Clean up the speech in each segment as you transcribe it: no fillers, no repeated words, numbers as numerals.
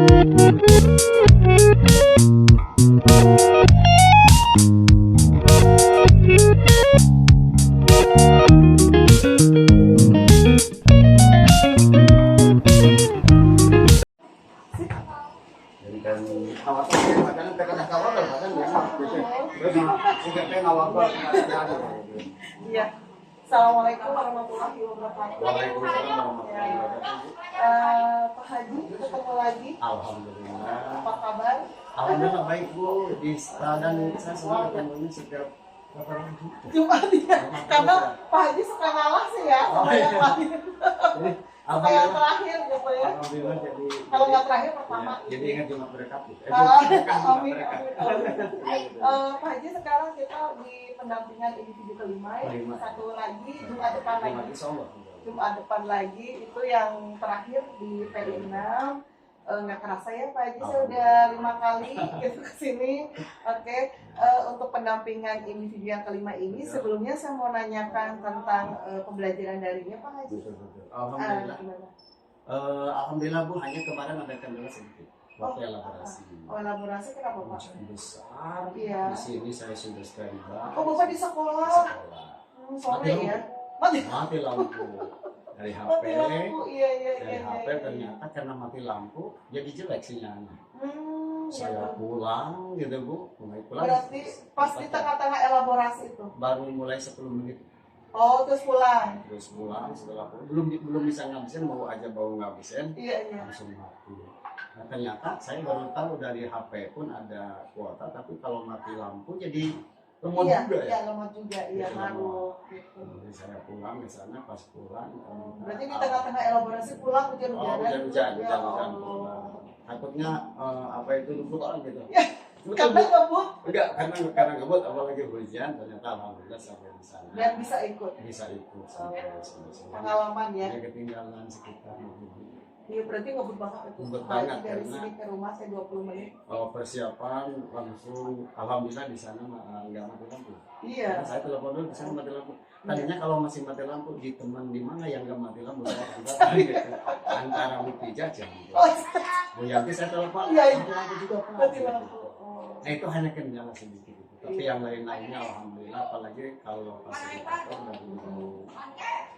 Iya. Assalamualaikum warahmatullahi wabarakatuh. Waalaikumsalam warahmatullahi wabarakatuh. Pak Haji, ketemu lagi. Alhamdulillah. Apa kabar? Alhamdulillah baik Bu. Di dan saya selalu ketemunya setiap kapan Jumat ya. Karena Pak Haji suka ngalah sih ya sama yang lain. Sama yang terakhir gitu ya. Alhamdulillah jadi. Kalau nggak terakhir pertama. Jadi ingat Jumat berkat. Amin. Pak Haji, sekarang kita di pendampingan individu kelima ya. Satu lagi Jumat depan lagi. Jumat depan lagi itu yang terakhir di PI 6. Nggak kerasa ya Pak Haji, saya udah 5 kali gitu kesini. Oke. Untuk pendampingan individu yang kelima ini, sebelumnya saya mau nanyakan tentang pembelajaran darinya Pak Haji. Alhamdulillah. Alhamdulillah Bu, hanya kemarin ada kendala sedikit waktu elaborasi. Elaborasi kenapa Pak? Besar. Iya. Di sini saya sudah steril. Bapak di sekolah. Sore ya. Mati lampu dari HP. Iya. Dari HP ternyata karena mati lampu jadi jelek sinyalnya. Saya pulang gitu Bu, mulai pulang. Berarti pas di tengah-tengah elaborasi itu. Baru mulai 10 menit. Oh, terus pulang. Setelah pulang belum bisa ngabisin, mau aja baru ngabisin. Iya. Langsung mati. Nah, ternyata saya baru tahu dari HP pun ada kuota, tapi kalau mati lampu jadi lemot juga ya. Iya, lemot juga. Iya, ngaruh. Jadi saya pulang ke sana, pas pulang. Berarti di tengah-tengah elaborasi pulang hujan-hujanan. Hujan-hujan. Takutnya apa itu luput orang gitu. Karena ngebut. Enggak, karena ngebut, apalagi hujan. Ternyata alhamdulillah sampai di sana. Dan bisa ikut. Sampai Pengalaman ya. Dia ketinggalan sekitar 20 menit. Iya, berarti ngebut banget itu. Ngebut banget, dari karena sini ke rumah saya 20 menit. Persiapan langsung, alhamdulillah di sana nggak mati lampu. Iya. Saya telepon dulu di sana mati lampu. Tadinya kalau masih mati lampu di teman di mana yang nggak mati lampu saya antar gitu. Antara Mutija aja. Bu Yanti saya telepon. Mati lampu juga Pak. Mati lampu. Nah itu hanya kendala sedikit. Tapi yang lain-lainnya alhamdulillah, apalagi kalau fasilitator dari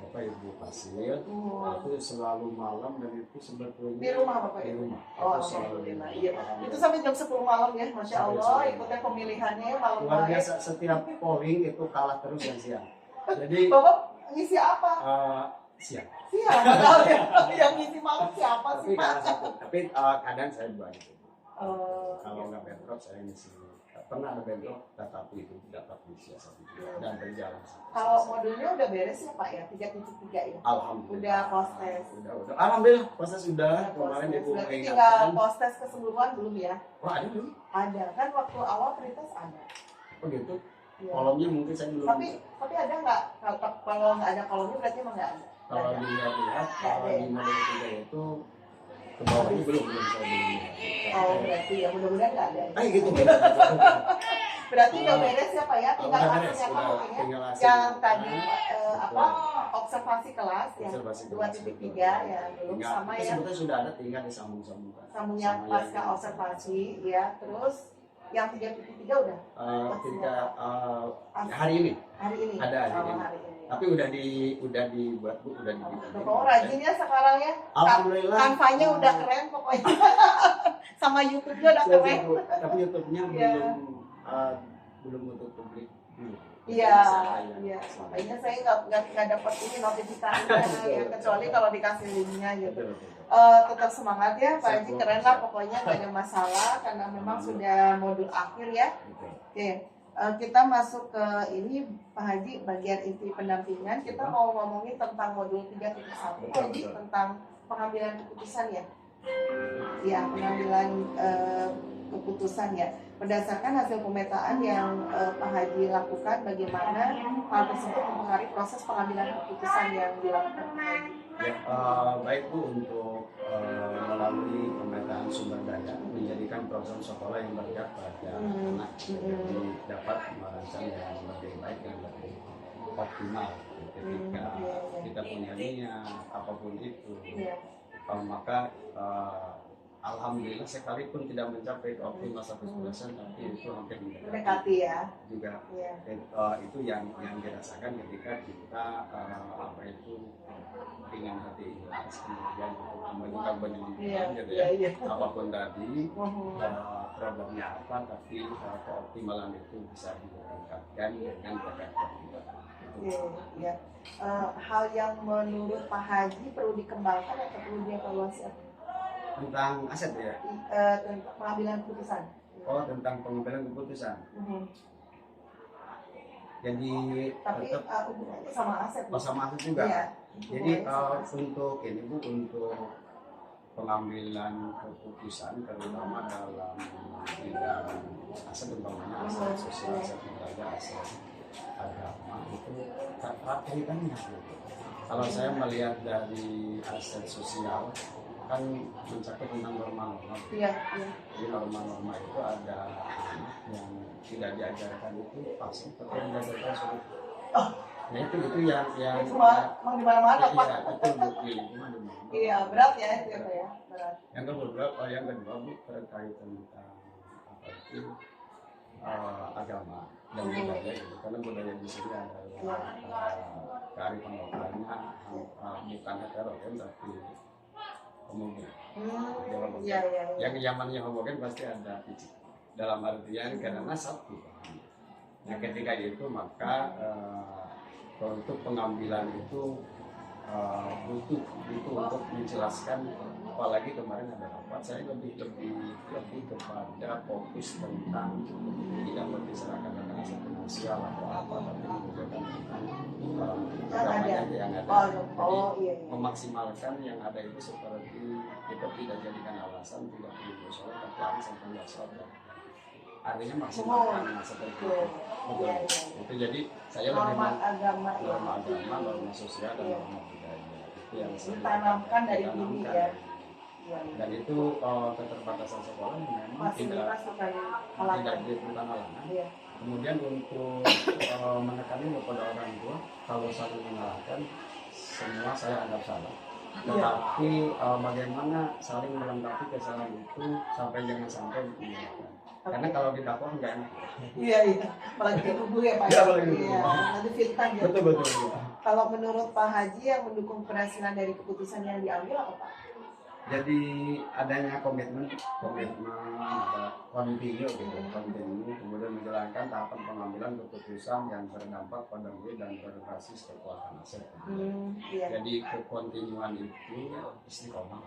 Bapak Ibu Fasil itu selalu malam, dan itu sebetulnya di rumah Bapak di Ibu. rumah. Oh, alhamdulillah. Iya. Itu sampai jam 10 malam ya, Masya Allah. Ikutnya pemilihannya malam. Luar biasa, setiap polling itu kalah terus yang siang. Jadi Bapak ngisi apa? Siang. Yang ngisi malam siapa Tapi sih Pak? kalah satu. Tapi kadang saya bantu. Kalau nggak bentrok saya ngisi. Pernah ada bentrok, tetapi itu dapat disiasati dan berjalan. Kalau modulnya udah beres ya Pak ya, 3.3 ya? Alhamdulillah. Udah proses. Udah. Alhamdulillah proses sudah. Kemarin Ibu Berarti tinggal mengingatkan. proses keseluruhan belum ya? Oh ada belum? Ada kan, waktu awal pretest ada. Oh gitu. Ya. Kolomnya mungkin saya belum. Tapi ada nggak? Kalau nggak ada kolomnya berarti emang nggak ada. Kalau dilihat di model 3 itu ke bawahnya belum saya belum lihat. Oh berarti ya, mudah-mudahan nggak ada. Gitu. Berarti udah beres ya Pak ya, tinggal Udah beres, hasilnya apa tinggal ya? hasil. Yang tadi observasi kelas yang 2.3 ya belum, sama ya. Sebetulnya sudah ada, tinggal disambung-sambungkan. Sambung yang pasca observasi ya, terus yang 3.3 udah. Hari ini. Hari ini. Ada hari ini. Hari ini. Tapi udah dibuat Bu, udah dibikin. Bapak rajin ya sekarang ya. Alhamdulillah. Kanvanya udah keren pokoknya. Sama YouTube-nya udah keren. Tapi YouTube-nya belum untuk publik. Iya. Makanya saya nggak dapat ini notifikasinya ya, kecuali kalau dikasih linknya gitu. Tetap semangat ya Pak Haji, keren lah pokoknya, nggak ada masalah karena memang sudah modul akhir ya. Oke. Kita masuk ke ini Pak Haji, bagian inti pendampingan. Kita mau ngomongin tentang modul 3.1 Pak Haji, tentang pengambilan keputusan ya. Ya, pengambilan keputusan ya. Berdasarkan hasil pemetaan yang Pak Haji lakukan, bagaimana hal tersebut mempengaruhi proses pengambilan keputusan yang dilakukan Pak Haji? Baik Bu, untuk melalui pemetaan sumber daya menjadikan program sekolah yang berpihak pada anak, jadi dapat merancang yang lebih baik dan lebih optimal ketika kita punya niat apapun itu. Maka alhamdulillah sekalipun tidak mencapai ke optimal 100%, tapi itu hampir mendekati ya juga. ya. Itu yang dirasakan ketika kita apa itu dengan hati ikhlas, kemudian untuk melakukan penyelidikan gitu ya, apapun tadi problemnya apa, tapi keoptimalan itu bisa ditingkatkan dengan berkat ya. Hal yang menurut Pak Haji perlu dikembangkan atau perlu dievaluasi tentang aset ya, tentang pengambilan keputusan. Tentang pengambilan keputusan. Jadi tapi hubungannya sama aset. Sama aset juga. Ya, jadi untuk ini Bu, untuk pengambilan keputusan terutama dalam bidang aset, umpamanya aset sosial, aset negara, aset agama, itu erat kaitannya. Kalau saya melihat dari aset sosial kan mencakup tentang norma-norma. Iya. Jadi norma-norma itu ada yang tidak diajarkan itu pasti, tapi yang diajarkan sulit. Nah itu yang itu memang di mana-mana Pak. Iya, itu bukti lingkungan. Iya, berat ya itu ya, berat. Yang kedua Bu, terkait tentang apa itu agama dan budaya gitu. Karena budaya di sini adalah kearifan lokalnya bukan heterogen tapi homogen. Iya. Yang zamannya homogen pasti ada fisik. Dalam artian karena satu. Nah ketika itu maka untuk pengambilan itu butuh untuk menjelaskan, apalagi kemarin ada rapat, saya lebih kepada fokus tentang tidak berbicara tentang aset finansial atau apa, tapi menunjukkan tentang agama yang ada. Jadi memaksimalkan yang ada itu seperti kita tidak jadikan alasan tidak perlu sholat, tapi harus sampai nggak sholat. Artinya maksimalkan seperti itu. Itu jadi saya norma agama, norma sosial dan norma budaya itu yang ditanamkan dari dini ya. Dan itu keterbatasan sekolah memang tidak halangan. Kemudian untuk menekankan kepada orang tua, kalau saling menyalahkan semua saya anggap salah. Tetapi bagaimana saling melengkapi kesalahan itu sampai jangan sampai mengingatkan. Karena kalau didakwah enggak enak. Iya. Apalagi dituduh ya Pak. Iya. Nanti fitnah ya. Betul. Kalau menurut Pak Haji yang mendukung keberhasilan dari keputusan yang diambil apa Pak? Jadi adanya komitmen continue kemudian menjalankan tahapan pengambilan keputusan yang berdampak pada diri dan berbasis kekuatan aset. Jadi kekontinuan itu istiqomah.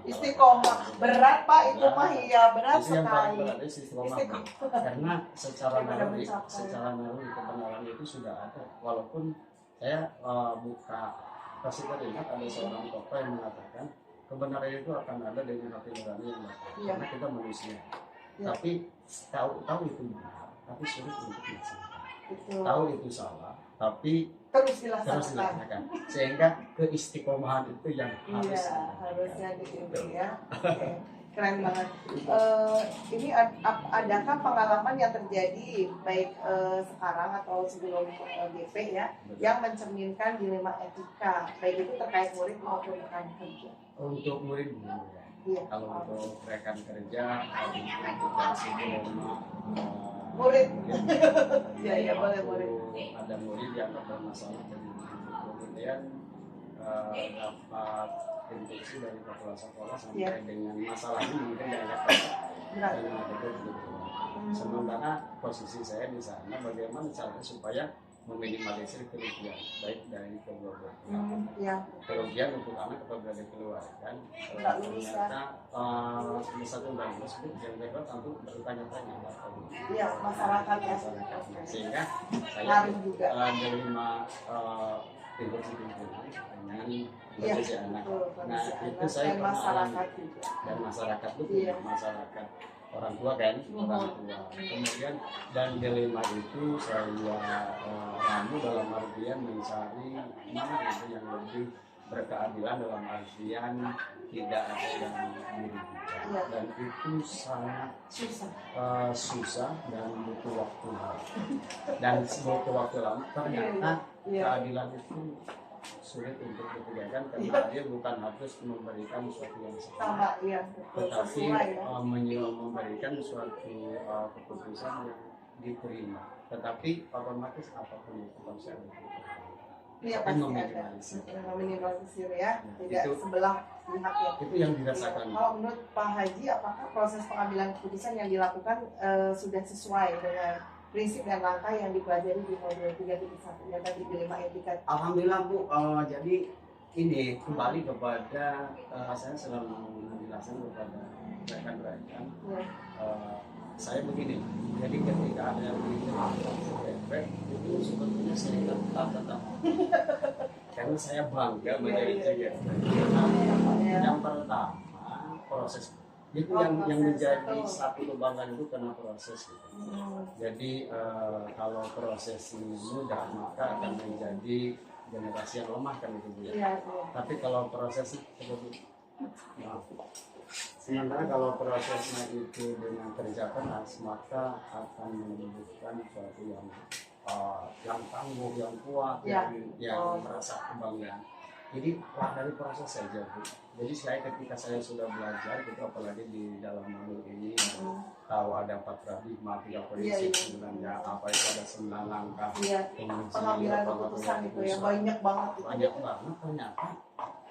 Berat Pak itu mah iya berat sekali. Yang paling berat istiqomah. Karena secara naluri kebenaran itu sudah ada. Walaupun saya buka pasti teringat ada seorang tokoh yang mengatakan kebenaran itu akan ada dengan hati nurani yang baik. Karena kita manusia. Tapi tahu itu benar, tapi sulit untuk dilaksanakan. Tahu itu salah, tapi terus dilaksanakan. Sehingga keistiqomahan itu yang harusnya diikuti ya. Keren banget. Ini adakah pengalaman yang terjadi baik sekarang atau sebelum GP ya, yang mencerminkan dilema etika, baik itu terkait murid maupun rekan kerja? Untuk murid ya. Kalau untuk rekan kerja, kita sebelum murid. Ya boleh murid. Ada murid yang bermasalah kemudian dapat instruksi dari kepala sekolah sampai dengan masalah ini mungkin dianggap berat. Sementara posisi saya di sana bagaimana caranya supaya meminimalisir kerugian baik dari kedua belah. Kerugian untuk anak atau dari keluarga ternyata satu dan tersebut yang mereka tentu bertanya-tanya masyarakat ya. Sehingga saya menerima pimpinan dengan posisi anak. Nah itu saya dan masyarakat itu masyarakat orang tua kan, orang tua. Kemudian dan dilema itu saya ramu dalam artian mencari mana itu yang lebih berkeadilan dalam artian tidak ada yang dirugikan. Dan itu sangat susah dan butuh waktu lama. Dan butuh waktu lama ternyata keadilan itu sulit untuk dikerjakan karena dia bukan harus memberikan sesuatu yang sama, Sama, iya, betul. tetapi Sesuai ya. memberikan suatu keputusan yang diterima. Tetapi otomatis apapun itu pasti ada Iya tapi pasti ada. meminimalisir. Meminimalisir ya, Ya, tidak itu- sebelah pihak ya. Itu yang dirasakan. Kalau menurut Pak Haji, apakah proses pengambilan keputusan yang dilakukan sudah sesuai dengan prinsip dan langkah yang dipelajari di modul 3.1 yang tadi dilema etika? Alhamdulillah Bu, jadi ini kembali kepada saya selalu menjelaskan kepada rekan-rekan. Ya. Saya begini, jadi ketika ada yang efek itu sebetulnya saya tetap karena saya bangga menjadi CGF. Yang pertama proses itu yang menjadi satu kebanggaan itu karena proses gitu. Jadi kalau proses ini mudah maka akan menjadi generasi yang lemah kan itu Bu ya. Iya. Tapi kalau prosesnya seperti sementara kalau prosesnya itu dengan kerja keras maka akan menunjukkan sesuatu yang tangguh, yang kuat, Ya. yang merasa kebanggaan. Jadi dari proses saja Bu. Jadi ketika saya sudah belajar gitu, apalagi di dalam modul ini tahu ada 4 paradigma, 3 prinsip sebenarnya apa itu ada 9 langkah Pengambilan keputusan itu ya banyak banget. Banyak banget ternyata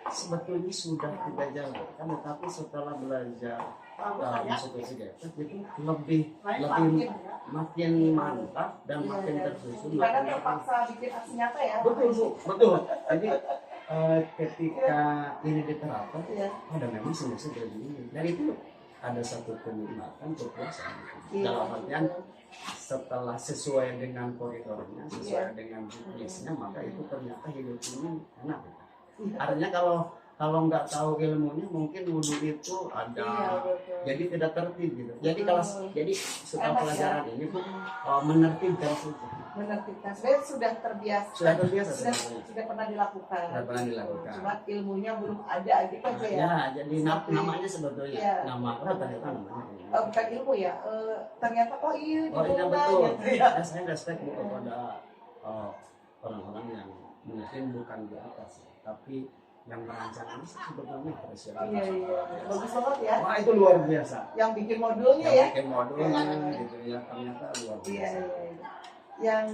sebetulnya sudah kita jalankan, tetapi setelah belajar masuk ke CGF itu lebih makin mantap dan makin tersusun. Karena terpaksa bikin aksi nyata ya. Betul Bu, betul. Jadi ketika ini diterapkan, ada memang semestinya dari ini. Dan itu ada satu kenikmatan, kepuasan. Dalam artian setelah sesuai dengan koridornya, sesuai dengan juknisnya, maka itu ternyata hidup ini enak. Artinya kalau nggak tahu ilmunya mungkin wudhu itu ada jadi tidak tertib gitu. Jadi kalau setelah pelajaran ini pun menertibkan saja. Menertibkan sebenarnya sudah terbiasa. Sudah pernah dilakukan. Cuma ilmunya belum ada gitu aja ya. Ya, jadi namanya sebetulnya nama ternyata namanya. Bukan ilmu ya. Ternyata iya betul. Ya, saya respect kepada orang-orang yang mungkin bukan di atas, tapi yang merancang ini sebetulnya presiden. Iya. Bagus banget ya. Wah, itu luar biasa. Yang bikin modulnya ya. Bikin modulnya gitu ya, ternyata luar biasa. Iya. Yang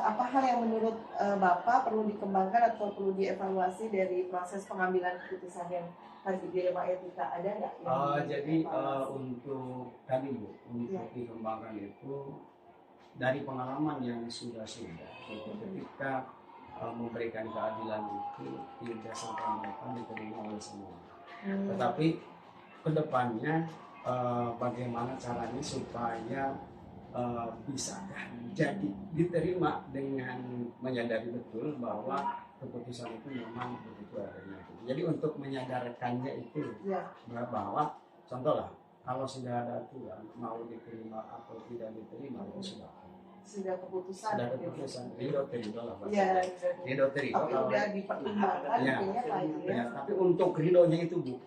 apa hal yang menurut Bapak perlu dikembangkan atau perlu dievaluasi dari proses pengambilan keputusan yang tadi dilema etika, ada nggak? Jadi untuk tadi Bu, untuk dikembangkan itu dari pengalaman yang sudah gitu, ketika memberikan keadilan itu tidak sampai mereka diterima oleh semua. Tetapi kedepannya bagaimana caranya supaya bisa jadi diterima dengan menyadari betul bahwa keputusan itu memang begitu adanya. Jadi untuk menyadarkannya itu bahwa contohlah kalau sudah ada aturan mau diterima atau tidak diterima itu sudah keputusan ridho lah ridho kalau udah dipertimbangkan tapi untuk ridhonya itu Bu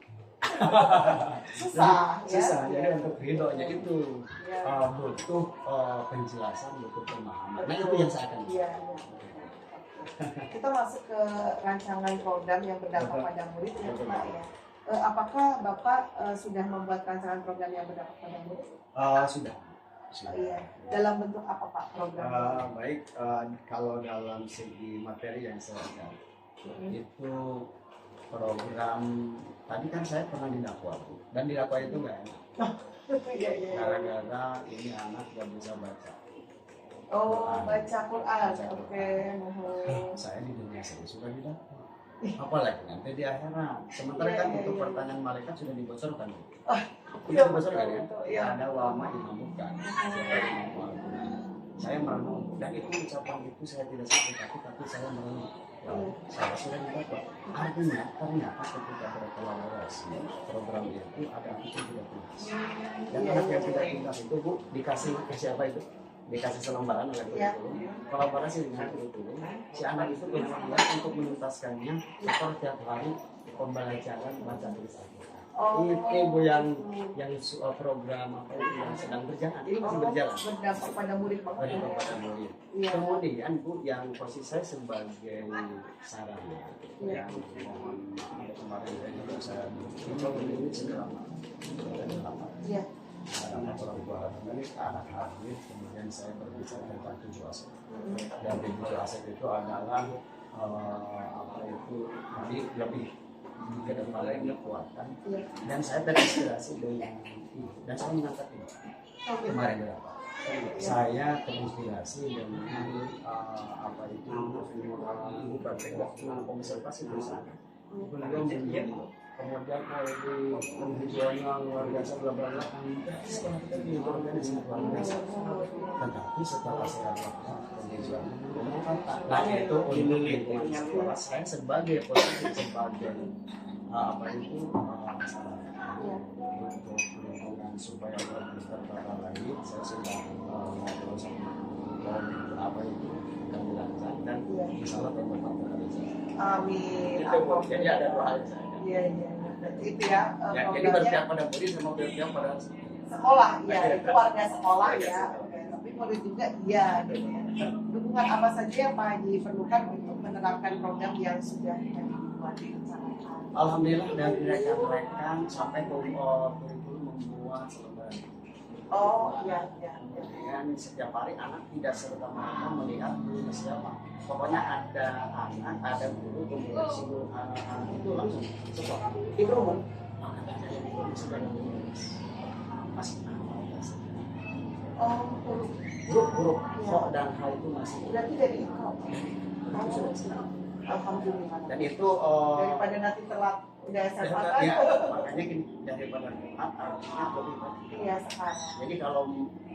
susah. Jadi untuk ridhonya itu butuh penjelasan, butuh pemahaman. Nah itu yang saya akan kita masuk ke rancangan program yang berdampak pada murid ya Pak ya. Apakah Bapak sudah membuat rancangan program yang berdampak pada murid? Sudah. Iya. Dalam bentuk apa Pak program? Baik, kalau dalam segi materi yang saya lihat itu program tadi kan saya pernah didakwa dan didakwa itu nggak enak. Gara-gara ini anak nggak bisa baca. Baca Quran. Oke. Saya di dunia saya sudah didakwa. Apalagi nanti di akhirat. Sementara kan untuk pertanyaan malaikat sudah dibocorkan. Sudah dibocorkan ya. Ada wama imamukan. Saya merenung dan itu ucapan itu saya tidak sakit hati tapi saya merenung. Saya sudah didakwa. Artinya ternyata ketika berkolaborasi program itu ada anak yang tidak tuntas. Dan anak yang tidak tuntas itu Bu dikasih ke siapa itu? Dikasih selembaran oleh kurikulum, kolaborasi dengan kurikulum, si anak itu kemudian untuk menuntaskannya setelah tiap hari pembelajaran baca tulis Al-Quran. Ibu yang program apa itu yang sedang berjalan, ini masih berjalan. Berdampak pada murid banget. Berdampak pada murid. Iya. Kemudian Bu, yang posisi saya sebagai sarana, yang mohon maaf kemarin saya juga saya ini sudah lama. Iya. Karena orang tua ini anak hadir, kemudian saya berbicara tentang 7 aspek. Dan di 7 aspek itu adalah apa itu lebih ke depan lagi kekuatan. Dan saya terinspirasi dengan itu, dan saya mengangkat ini kemarin berapa. Saya terinspirasi dengan apa itu ibu praktek konservasi di sana. Beliau menjadi kemudian penghijauannya luar biasa, bla bla bla. Setelah kita di organisasi luar biasa, tetapi setelah saya melakukan penghijauan, nah itu untuk lingkungan sekolah saya sebagai posisi sebagai apa itu untuk lingkungan supaya lebih tertata lagi, saya sudah ngobrol sama apa itu akan dilakukan dan insyaallah teman-teman terrealisasi. Amin. Jadi ada 2 hal saya. Iya. Itu ya. Jadi berpihak pada murid sama berpihak pada sekolah, ya itu warga sekolah ya. Oke. Tapi murid juga iya gitu ya. Dukungan apa saja yang Pak Haji perlukan untuk menerapkan program yang sudah dibuat di sana? Alhamdulillah dari rekan-rekan sampai kurikulum membuat selebaran. Oh iya. Kemudian setiap hari anak tidak serta-merta melihat guru siapa. Pokoknya ada anak, ada guru, kemudian si guru anak itu langsung sekolah. Itu umum. Maka tanya yang itu sudah masih huruf kok dan hal itu masih. Berarti dari ikro. Alhamdulillah. Dan itu daripada nanti telat udah SMA kan? Ya, makanya gini, daripada telat artinya lebih baik. Iya sekarang. Jadi kalau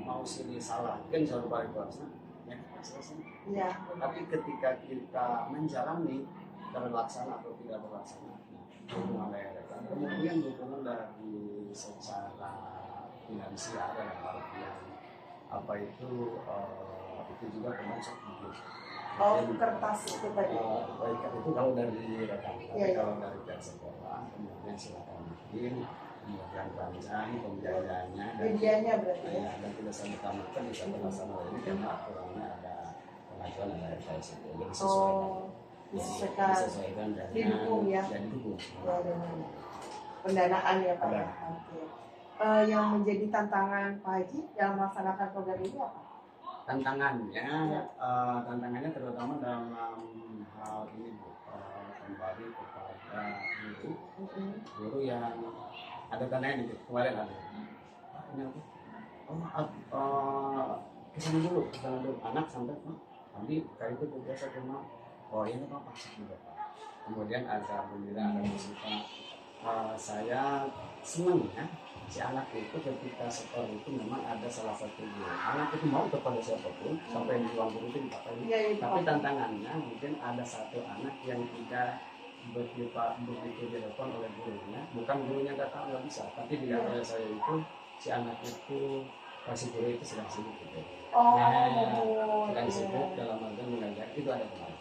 mau sini salah, kan selalu balik kelasnya, ya selesai. Iya. Tapi ketika kita menjalani terlaksana atau tidak terlaksana, dukungan dari rekan, kemudian dukungan dari secara finansial dalam artian apa itu juga termasuk gitu. Kertas itu tadi. Baik itu kalau dari rekan, tapi Iya. kalau dari pihak sekolah, kemudian silakan bikin, kemudian rancang pembiayaannya Medianya berarti ya. dan tidak sampai tamatkan bisa terlaksana ini karena aturannya ada pengajuan ada RKS itu jadi disesuaikan dengan didukung ya. dan didukung. Ya, dengan pendanaan ya Pak. Ya. Oke. Yang menjadi tantangan Pak Haji dalam melaksanakan program ini apa? Tantangannya terutama dalam hal ini Bu, kembali kepada guru yang ada tandanya di kemarin ada ini kesana dulu anak sampai nanti kali itu biasa cuma ini apa juga Pak. Kemudian ada alhamdulillah ada musibah. Saya senang ya si anak itu ketika sekolah itu memang ada salah satu guru anak itu mau kepada siapapun sampai di ruang guru itu dipakai tapi tantangannya mungkin ada satu anak yang tidak begitu direspon oleh gurunya bukan gurunya nggak tahu nggak bisa tapi di antara saya itu si anak itu kasih guru itu sedang sibuk gitu sedang sibuk dalam artian mengajar itu ada kemarin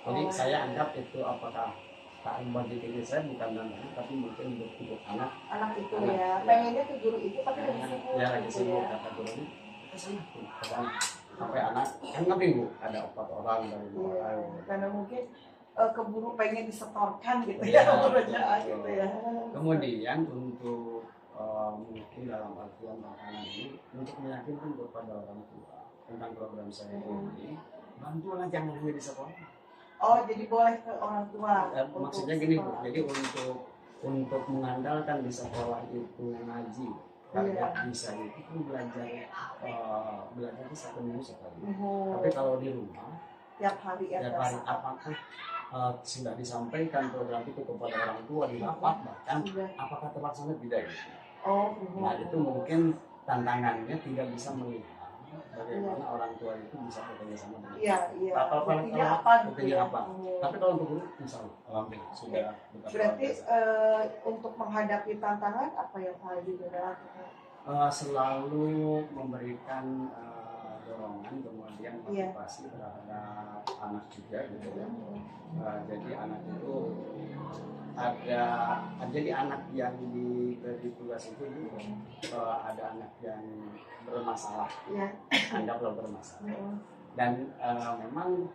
jadi saya anggap itu apakah tak bagi diri saya bukan tantangan tapi mungkin untuk anak itu ya pengennya ke guru itu tapi lagi sibuk ya lagi sibuk kata gurunya kesana sampai anak kan nggak bingung ada 4 orang dari luar karena mungkin keburu pengen disetorkan gitu ya pekerjaan gitu ya. Kemudian untuk mungkin dalam artian tantangan ini untuk meyakinkan kepada orang tua tentang program saya ini bantulah jangan hanya di sekolah. Jadi boleh ke orang tua. Maksudnya gini Bu, jadi untuk mengandalkan di sekolah itu ngaji, target bisa itu kan belajar itu 1 minggu sekali. Tapi kalau di rumah, tiap hari apakah sudah disampaikan program itu kepada orang tua di rapat bahkan apakah terlaksana tidak? Nah itu mungkin tantangannya tidak bisa melihat bagaimana orang tua itu bisa bekerja sama dengan apa. Tapi kalau untuk guru misalnya alhamdulillah sudah berarti untuk menghadapi tantangan apa yang Pak Haji lakukan? Selalu memberikan dorongan kemudian motivasi terhadap anak juga gitu ya. Jadi anak itu ada jadi anak yang diberi tugas itu ada anak yang bermasalah, ya. anggaplah bermasalah, dan memang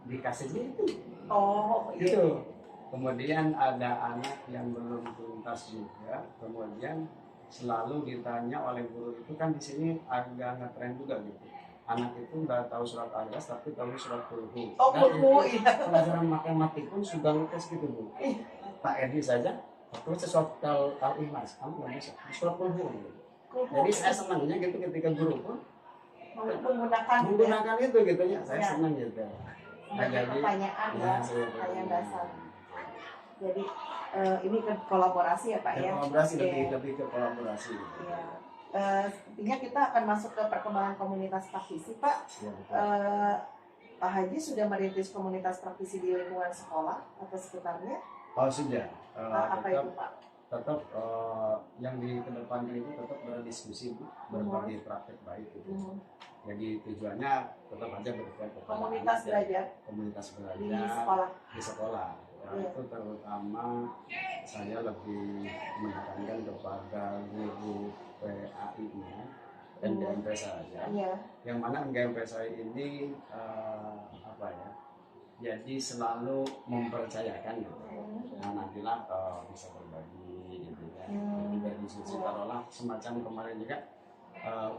dikasihnya itu. Oh, iya. Itu. Kemudian ada anak yang belum tuntas juga, kemudian selalu ditanya oleh guru itu kan di sini agak ngetren juga gitu. Anak itu nggak tahu surat Al-Ikhlas tapi tahu surat Qul-Hu. Oh, Dan Qul-Hu, itu iya. pelajaran matematik pun sudah ngetes gitu Bu. Pak Edi saja waktu sesuatu Al-Ikhlas, kamu nggak bisa surat Qul-Hu. Jadi saya senangnya gitu ketika guru pun menggunakan itu gitu ya. Saya senang gitu. Banyak pertanyaan ya, pertanyaan dasar. Jadi ini ke kolaborasi ya Pak ya? Kolaborasi, lebih ke kolaborasi. Iya. Sepertinya kita akan masuk ke perkembangan komunitas praktisi Pak. Ya, Pak Haji sudah merintis komunitas praktisi di lingkungan sekolah atau sekitarnya? Oh sudah. Apa itu Pak? Tetap yang dikedepankan itu tetap berdiskusi, berbagi praktek baik itu. Jadi tujuannya tetap aja berpihak kepada komunitas belajar di sekolah. Ya, itu terutama saya lebih menekankan kepada guru PAI-nya NGMP saja. Yang mana NGMP saya ini apa ya? Jadi selalu mempercayakan gitu. Nah nantilah bisa berbagi gitu ya. Jadi berdiskusi taruhlah semacam kemarin juga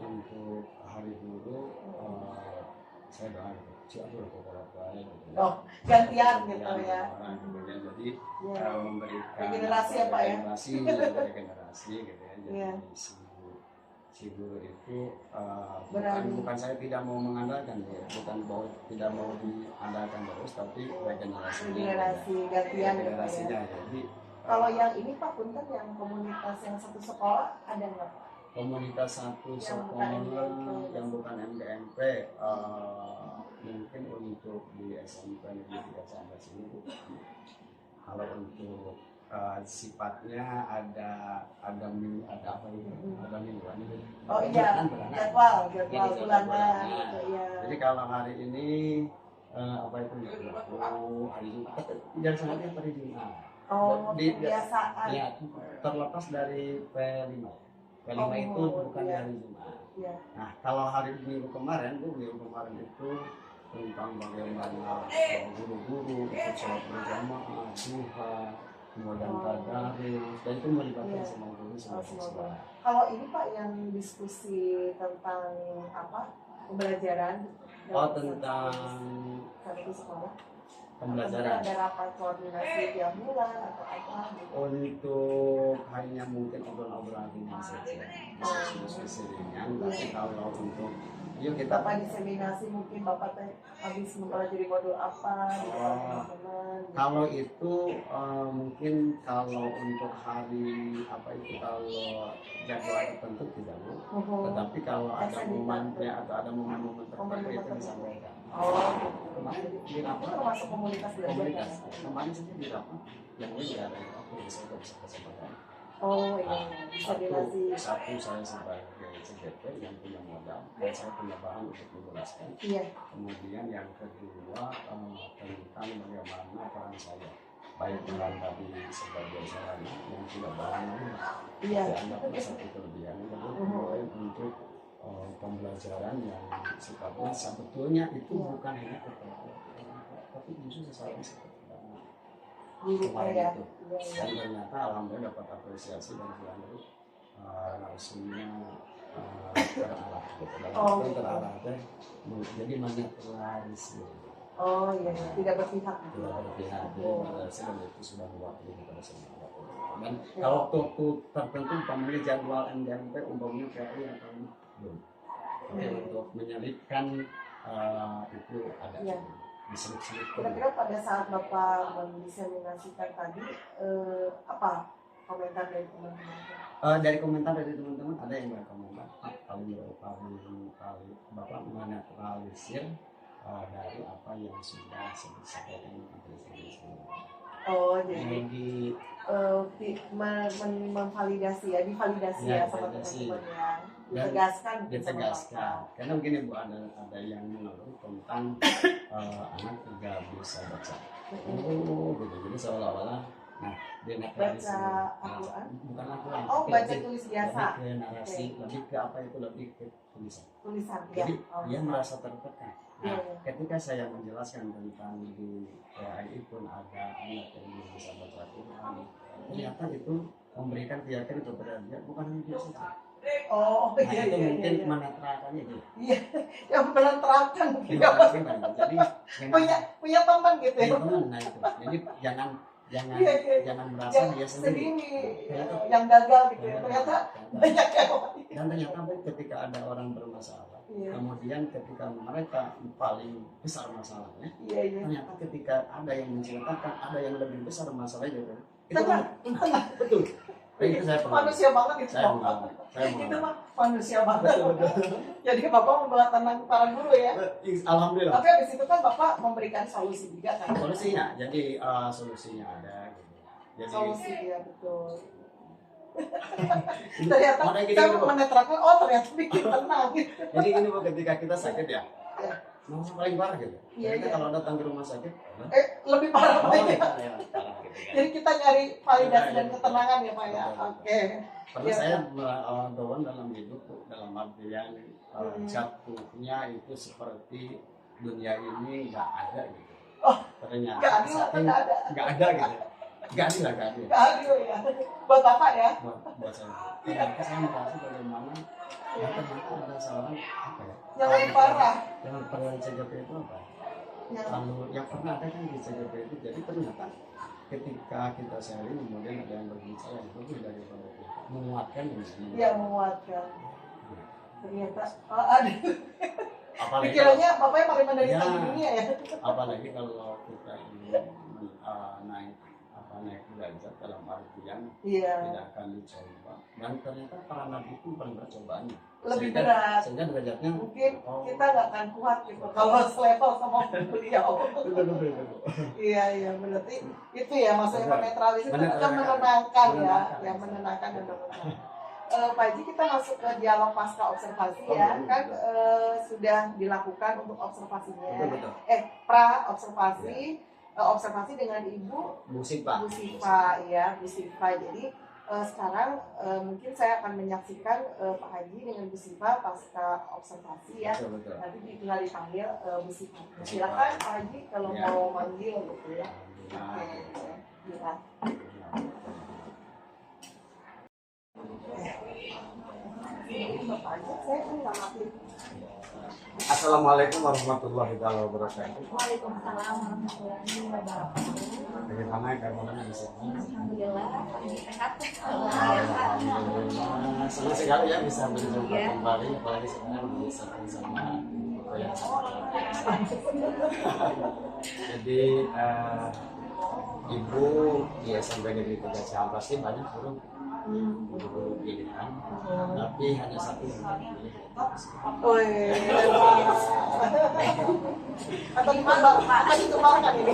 untuk hari guru saya doa gitu. Siapa kepala gitu. Oh, gantian gitu ya. Kemudian jadi memberikan regenerasi ya Pak ya. Regenerasi gitu ya. Jadi si guru itu bukan saya tidak mau mengandalkan ya, bukan bahwa tidak mau diandalkan terus, tapi gantian regenerasinya. Jadi kalau yang ini Pak Punten yang komunitas yang satu sekolah ada nggak Pak? Komunitas satu sekolah yang bukan MGMP mungkin untuk di SMP negeri 3 ini kalau untuk sifatnya ada apa itu ada mingguan itu. Oh iya, jadwal bulanan gitu ya. Jadi kalau hari ini apa itu hari Jumat tidak sengaja hari Jumat. Oh, kebiasaan. Ya, terlepas dari P5 itu bukan hari Jumat. Ya. Nah kalau hari minggu kemarin itu tentang bagaimana guru-guru ikut sholat berjamaah, duha, kemudian tadarus, dan itu melibatkan semua guru semua siswa. Kalau ini Pak yang diskusi tentang apa pembelajaran? Tentang satu sekolah. Pembelajaran. Ada rapat koordinasi tiap bulan atau apa? Untuk hanya mungkin obrolan-obrolan ringan saja, diskusi ringan. Tapi kalau untuk yuk kita Bapak diseminasi mungkin Bapak habis mempelajari modul apa teman-teman. Kalau itu mungkin kalau untuk hari apa itu kalau jadwal tertentu tidak mau. Tetapi kalau ada momennya atau ada momen-momen tertentu itu disampaikan. Kemarin di rapat termasuk komunitas belajar. Kemarin saja di rapat yang lain ada aku bisa kesempatan. Oh iya, diseminasi. Satu saya sebagai CGP yang punya modal dan saya punya bahan untuk menjelaskan. Iya. Kemudian yang kedua tentang bagaimana peran saya, baik peran tadi sebagai sarana yang tidak bahan dianggap satu kelebihan. Kemudian untuk pembelajaran yang sifatnya sebetulnya itu bukan hanya tapi justru sesuatu seperti ya. Itu. Dan ternyata alhamdulillah dapat apresiasi dari bulan itu narasinya terarah gitu. Terarah deh. Jadi banyak laris gitu. Oh iya, tidak berpihak. Tidak berpihak. Jadi narasi itu sudah mewakili kepada semua. Dan kalau waktu tertentu pemilih jadwal NGMP umpamanya PRI atau belum. Tapi untuk menyelipkan itu ada. Kira-kira pada saat Bapak mendiseminasikan tadi apa komentar dari teman-teman? Dari komentar dari teman-teman ada yang berkomentar paling Bapak menetralisir dari apa yang sudah disampaikan Oh jadi memvalidasi ya, divalidasi ya sama teman-teman ya, ditegaskan. Karena begini Bu, ada yang mengeluh tentang anak tidak bisa baca. Gitu. Jadi seolah-olah Nah, dia netralis Baca Al-Quran? bukan Al-Quran. Oh, tapi baca lebih- tulis biasa. Lebih ke narasi, lebih ke apa itu, lebih ke tulisan. Tulisan ya. Jadi Oh. dia merasa tertekan. Iya, Nah, iya. ketika saya menjelaskan tentang di PAI pun ada anak yang bisa baca Al-Quran, ternyata itu memberikan keyakinan kepada dia, bukan hanya dia saja. Oh, Nah, iya, itu iya, mungkin iya. menetrakannya gitu. Iya, yang menerapkan Iya, gimana? Jadi punya teman gitu ya. punya teman, nah itu. Jadi jangan Iya, iya, iya. jangan merasa Yang dia sendiri. yang gagal gitu ya. Ternyata banyak yang Dan ternyata Bu, ketika ada orang bermasalah, Iya. kemudian ketika mereka paling besar masalahnya, Iya, iya. ternyata ketika ada yang menceritakan ada yang lebih besar masalahnya, itu Tenang, tenang, betul. Nah, itu saya pernah. manusia banget itu. Saya mengalami. Itu mah manusia banget. Betul, betul. Jadi Bapak membawa tenang para guru ya. Alhamdulillah. Tapi habis itu kan Bapak memberikan solusi juga kan. Solusinya, jadi solusinya ada. Gitu. Jadi Solusi ya betul. Ternyata makanya gini, saya Bu. menetrapkan, oh ternyata bikin tenang gitu. Jadi ini Bu, ketika kita sakit ya, Ya. masa paling parah gitu. Iya, Kita iya. kalau datang ke rumah sakit, Lebih parah oh, Pak ya, ya. parah gitu kan. Jadi kita nyari validasi Iya, dan iya. ketenangan ya Pak ya. Betul. Oke. Karena Iya, saya Pak. doan dalam hidup Bu, dalam artian jatuhnya itu seperti dunia ini nggak ada gitu. Oh, Ternyata nggak adil atau saking nggak ada? nggak ada gitu. Nggak adil lah, nggak adil. Nggak adil ya. Buat Bapak ya. Buat saya. Ternyata saya merasa bagaimana ternyata ada seorang apa ya? Yang lebih parah. Yang pernah di CGP itu apa? Yang Lalu yang pernah ada kan di CGP itu, jadi ternyata ketika kita sharing kemudian ada yang berbicara yang lebih daripada itu, menguatkan misalnya. yang menguatkan. Ternyata ada. Apalagi Pikirannya Bapak yang paling menderita Ya. di dunia ya. apalagi kalau kita ingin naik derajat dalam artian Iya. tidak akan dicoba, dan ternyata para nabi pun pernah percobaannya Lebih Sehingga- berat. sehingga derajatnya Mungkin oh, kita nggak akan kuat gitu kalau selevel sama beliau. betul. Iya iya berarti itu ya maksudnya Betul. menetralis itu Menenangkan. kan menenangkan ya, Menenangkan. yang menenangkan dan menenangkan. Pak Haji, kita masuk ke dialog pasca observasi Oh, ya, betul. kan sudah dilakukan untuk observasinya. Betul. Pra observasi, observasi dengan Ibu Bu Sipa. Bu Sipa ya, Bu Sipa. Jadi sekarang mungkin saya akan menyaksikan Pak Haji dengan Bu Sipa pasca observasi ya. Betul. Nanti tinggal dipanggil Bu Sipa. Bu Sipa. Silakan Pak Haji kalau Ya. mau manggil gitu ya. Nah, Oke, silakan. Bapak aja, saya kan nggak mati. Assalamualaikum warahmatullahi wabarakatuh. Waalaikumsalam warahmatullahi wabarakatuh. Bagaimana kabarnya di sini? Alhamdulillah, lagi sehat. Alhamdulillah, senang sekali ya bisa berjumpa Iya. kembali, apalagi sekarang bisa sama Ibu yang jadi Ibu ya sampai Negeri Tiga Ciham pasti banyak guru pilihan, tapi hanya satu yang terpilih. Wih, atau dikembangkan ini.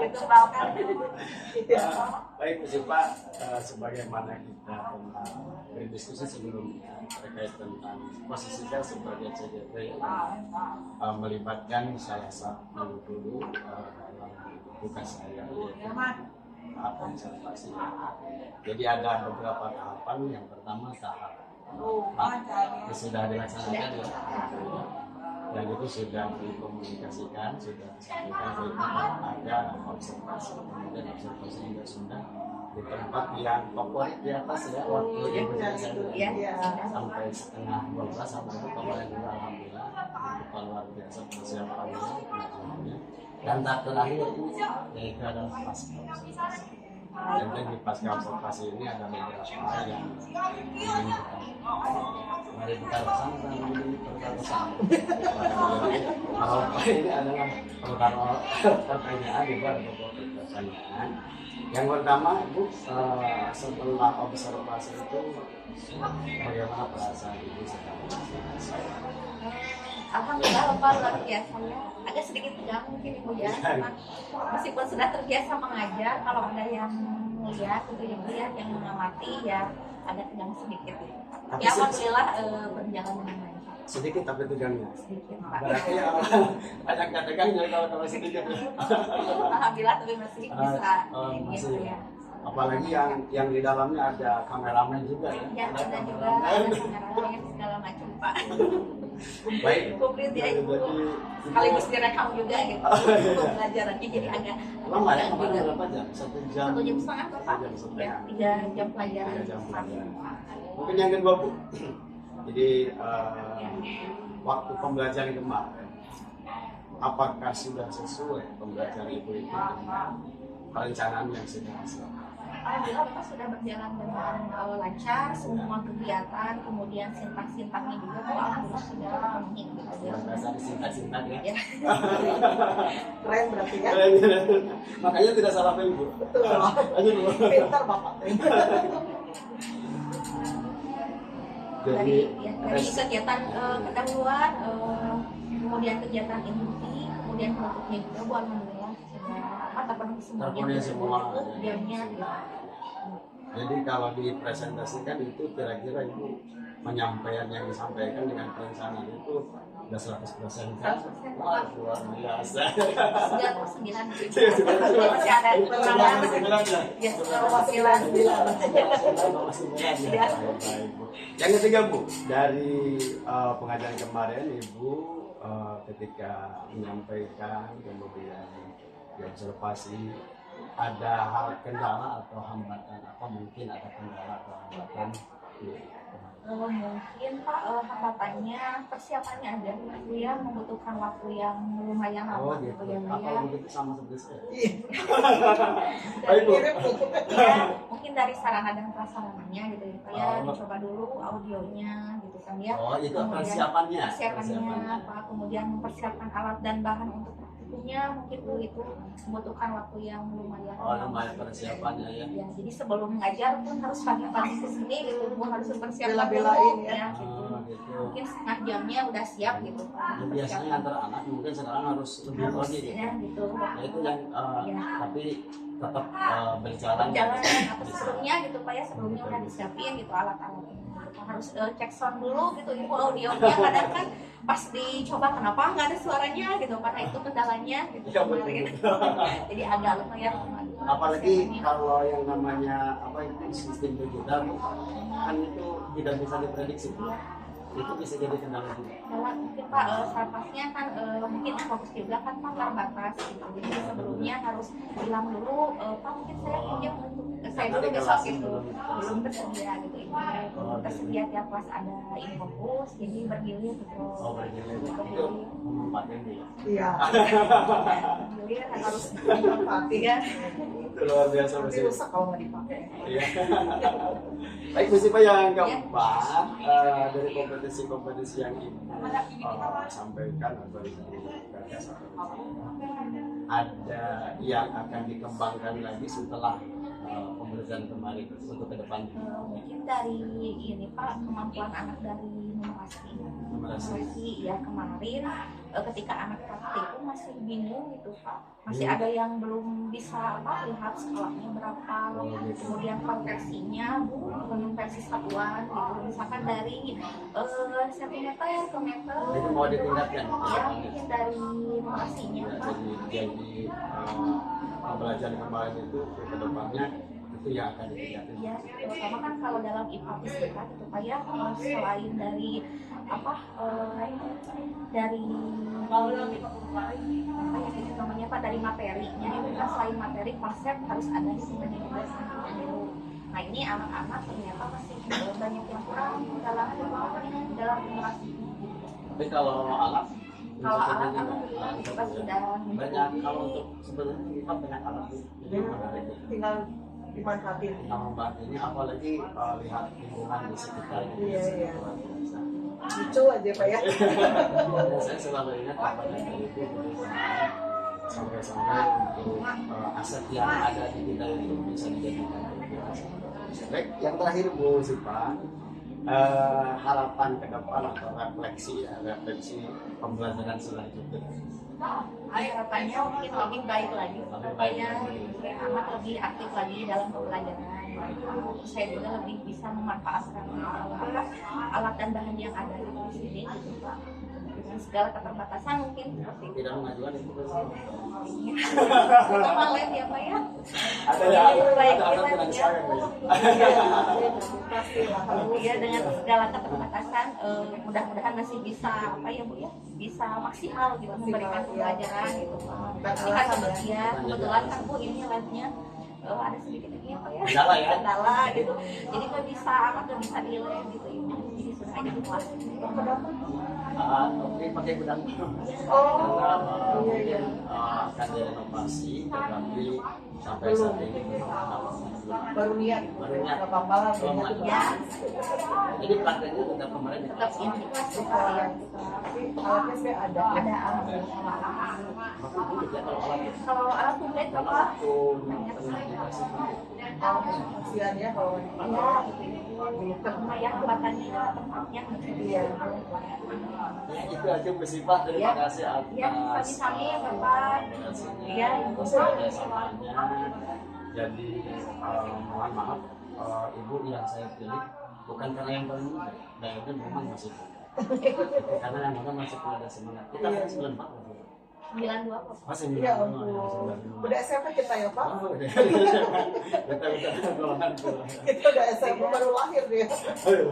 Dikembangkan. Baik Bu Sipa, sebagaimana kita pernah berdiskusi sebelumnya terkait tentang posisi saya sebagai CGP yang melibatkan salah satu dulu dalam tugas saya yaitu tahap observasi. Jadi ada beberapa tahapan. Yang pertama tahap yang sudah dilaksanakan ya, dan itu sudah dikomunikasikan, sudah disampaikan bahwa ada observasi, kemudian observasi juga sudah di tempat yang favorit di atas ya, waktu Ibu Ya. sampai setengah 12 sampai itu kemarin juga alhamdulillah kita luar biasa persiapannya, pengajarannya. Dan tahap terakhir ini yaitu adalah pasca observasi. Dan di pasca observasi ini ada beberapa hal yang ingin kita mari kita laksanakan ini pertama. Kalau ini adalah pertama pertanyaan di luar pertanyaan. Yang pertama Ibu, setelah observasi itu bagaimana perasaan Ibu setelah observasi? Alhamdulillah luar biasa ya. Agak sedikit tegang mungkin Ibu ya, karena meskipun sudah terbiasa mengajar, kalau ada yang melihat itu yang mengamati ya agak tegang sedikit. Tapi Ya alhamdulillah berjalan dengan lancar. sedikit tapi tegangnya. sedikit Pak. Berarti ya banyak nggak tegangnya kalau sedikit. Alhamdulillah tapi masih bisa masih. gitu ya. Apalagi yang di dalamnya ada kameramen juga ya. Ya, ada juga ada kameranya segala macam Pak. Baik. Komplit ya ibu. Sekaligus direkam juga gitu. Pembelajarannya jadi agak Lama ya juga. kemarin berapa jam? 1 jam. 1 jam setengah Pak. 1 jam setengah. Ya, 3 jam pelajaran. 3 jam pelajaran. Mungkin yang kedua Bu. Jadi waktu pembelajaran kemarin, apakah sudah sesuai pembelajaran Ibu itu dengan perencanaan yang sudah dilakukan? Alhamdulillah Bapak sudah berjalan dengan lancar, semua kegiatan, kemudian sintang-sintangnya juga tuh alhamdulillah sudah terpenuhi gitu ya. Bahasa disingkat-singkat ya. Ya. Keren berarti ya. Makanya tidak salah pilih Bu. Betul. Lanjut Bu. Pintar Bapak. Dari kegiatan pendahuluan, kemudian kegiatan inti, kemudian penutupnya juga Bu alhamdulillah sudah terpenuhi semuanya. Terpenuhi semua. Jamnya gitu. Jadi kalau dipresentasikan itu kira-kira Ibu penyampaian yang disampaikan dengan perencanaan itu udah 100% kan? Wah, luar biasa. 99 gitu. Masih ada kekurangan. Ya, 99. Yang ketiga Bu, dari pengajaran kemarin Ibu ketika menyampaikan kemudian diobservasi ada hal kendala atau hambatan apa mungkin ada kendala atau hambatan Mungkin Pak hambatannya persiapannya aja gitu ya, membutuhkan waktu yang lumayan lama gitu. ya. Kalau begitu sama seperti saya. Baik Bu. Ya, mungkin dari sarana dan prasarananya gitu ya Pak ya, dicoba dulu audionya gitu kan ya. Oh, itu Kemudian persiapannya. persiapannya Pak, kemudian mempersiapkan alat dan bahan untuk praktikumnya mungkin dulu itu membutuhkan waktu yang lumayan. Oh, lumayan persiapannya ya. Ya, jadi sebelum mengajar pun harus pagi-pagi ke sini gitu, Bu harus mempersiapkan Bela-belain dulu, ya. gitu. Oh, gitu. Mungkin setengah jamnya udah siap gitu Pak. Dan biasanya antar anak mungkin sekarang harus lebih Harus lagi gitu. ya gitu. Nah, itu yang tapi tetap berjalan. Jalan atau sebelumnya gitu Pak ya, sebelumnya udah disiapin gitu alat-alatnya. Harus cek sound dulu gitu Ibu audionya kadang kan pas dicoba kenapa nggak ada suaranya gitu karena itu kendalanya gitu Ya, kemarin. Jadi agak lumayan. Apalagi kalau yang namanya apa itu sistem digital kan itu tidak bisa diprediksi. Itu bisa jadi kendala juga. Kalau mungkin Pak sarpasnya kan mungkin fokus juga kan Pak terbatas gitu. Jadi sebelumnya harus bilang dulu Pak mungkin saya pinjam untuk saya dulu besok gitu belum tersedia gitu belum tersedia tiap kelas ada infokus jadi bergilir gitu. Oh, bergilir itu memanfaatkan dia. Iya. Bergilir harus Manfaati ya. Itu luar biasa Nanti masih. rusak kalau nggak dipakai. Iya. Baik, Musibah yang keempat dari kompetisi-kompetisi yang Ibu sampaikan atau Ibu gagas ada yang akan dikembangkan lagi setelah pembelajaran kemarin untuk ke depan. Mungkin dari ini Pak kemampuan anak dari numerasi ya kemarin ketika anak praktikum masih bingung gitu Pak masih ada yang belum bisa lihat skalanya berapa kemudian konversinya konversi satuan gitu misalkan dari sentimeter ke meter Itu mau ditingkatkan ya mungkin dari numerasinya ya, Pak jadi pembelajaran kemarin itu ke depannya itu yang akan ditingkatkan. ya terutama kan kalau dalam IPA fisika gitu Pak ya selain dari apa dari apa ya itu namanya Pak dari materinya itu kan selain materi konsep harus ada sebenarnya juga dulu. Nah ini anak-anak ternyata masih banyak yang kurang dalam generasi ini. Tapi kalau alat Alhamdulillah kita sudah banyak kalau untuk sebenarnya kita banyak alat jadi menarik Tinggal dimanfaatin. membantu ini apalagi lihat lingkungan di sekitar gitu. Iya. Lucu aja Pak ya. Saya selalu ingat apa dari itu sampai-sampai untuk aset yang ada di kita itu bisa dijadikan. Baik, yang terakhir Bu Sipa, harapan ke depan atau refleksi pembelajaran selanjutnya. harapannya mungkin lebih baik lagi supaya anak lebih aktif lagi dalam pembelajaran. Saya juga lebih bisa memanfaatkan alat dan bahan yang ada sini gitu Pak, dengan segala keterbatasan mungkin seperti itu. Tidak mengajukan itu ke Sama lain ya Pak ya. ada Baik ada kita dengan ya. saya Ya dengan segala keterbatasan mudah-mudahan masih bisa apa ya Bu ya, bisa maksimal gitu memberikan pembelajaran gitu Pak. Ini kan kebetulan kan Bu ini labnya ada sedikit ini apa ya kendala ya. kendala gitu, jadi nggak bisa nilai gitu Ibu, jadi sudah aja di kelas. Oke, pakai gudang Oh, karena iya, iya. mungkin akan direnovasi, tetapi sampai saat ini belum Baru niat, Baru niat. nggak apa-apa lah. Belum niat ada. Ya, jadi prakteknya tetap kemarin di tetap kelas. ini di kelas tuh Pak ya. Tapi alatnya sih ada. Ada alhamdulillah. Maka sulit ya kalau alatnya. Kalau alat kumplit Karena Pak, waktu pendidikan Oh, kasihan ya kalau ya lumayan hambatannya tempatnya. iya. ya, itu aja Bu Sifah, terima Ya. kasih Ya, atas sami-sami ya Bapak. Ya, atas kerjasamanya. Jadi mohon maaf Ibu yang saya pilih bukan karena yang paling muda, dayanya memang masih muda. Itu karena yang muda masih ada semangat. Kita kan 94 waktu itu. 92 Bapak. Masih Iya, 95, ampun. 95. Udah SMP kita ya, Pak? Oh, udah. Kita golongan tuh. Kita udah SMP baru lahir dia.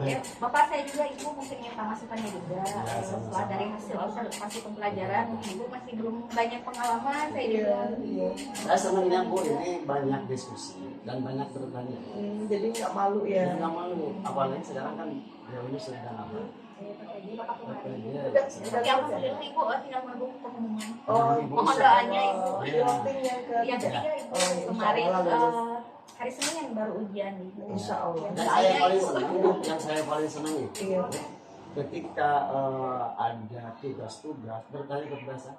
Ya, Bapak saya juga Ibu mungkin minta masukannya juga. Setelah dari hasil observasi pembelajaran, Ibu masih belum banyak pengalaman saya juga. Iya. Saya senangnya Bu ini banyak diskusi dan banyak bertanya. Jadi nggak malu ya. Ya nggak malu, apalagi sekarang kan beliau ini sudah apa? Jadi Bapak kemarin. Udah, Tapi alhamdulillah Ibu tinggal menunggu pengumuman. Oh, Mohon doanya, Ibu. Pilotingnya ke Yang ketiga Ibu Oh, insya kemarin Allah lulus. hari Senin baru ujian Ibu. Insya Allah. Dan saya paling senang, yang saya paling senang itu Iya. ketika ada tugas-tugas bertanya kepada saya,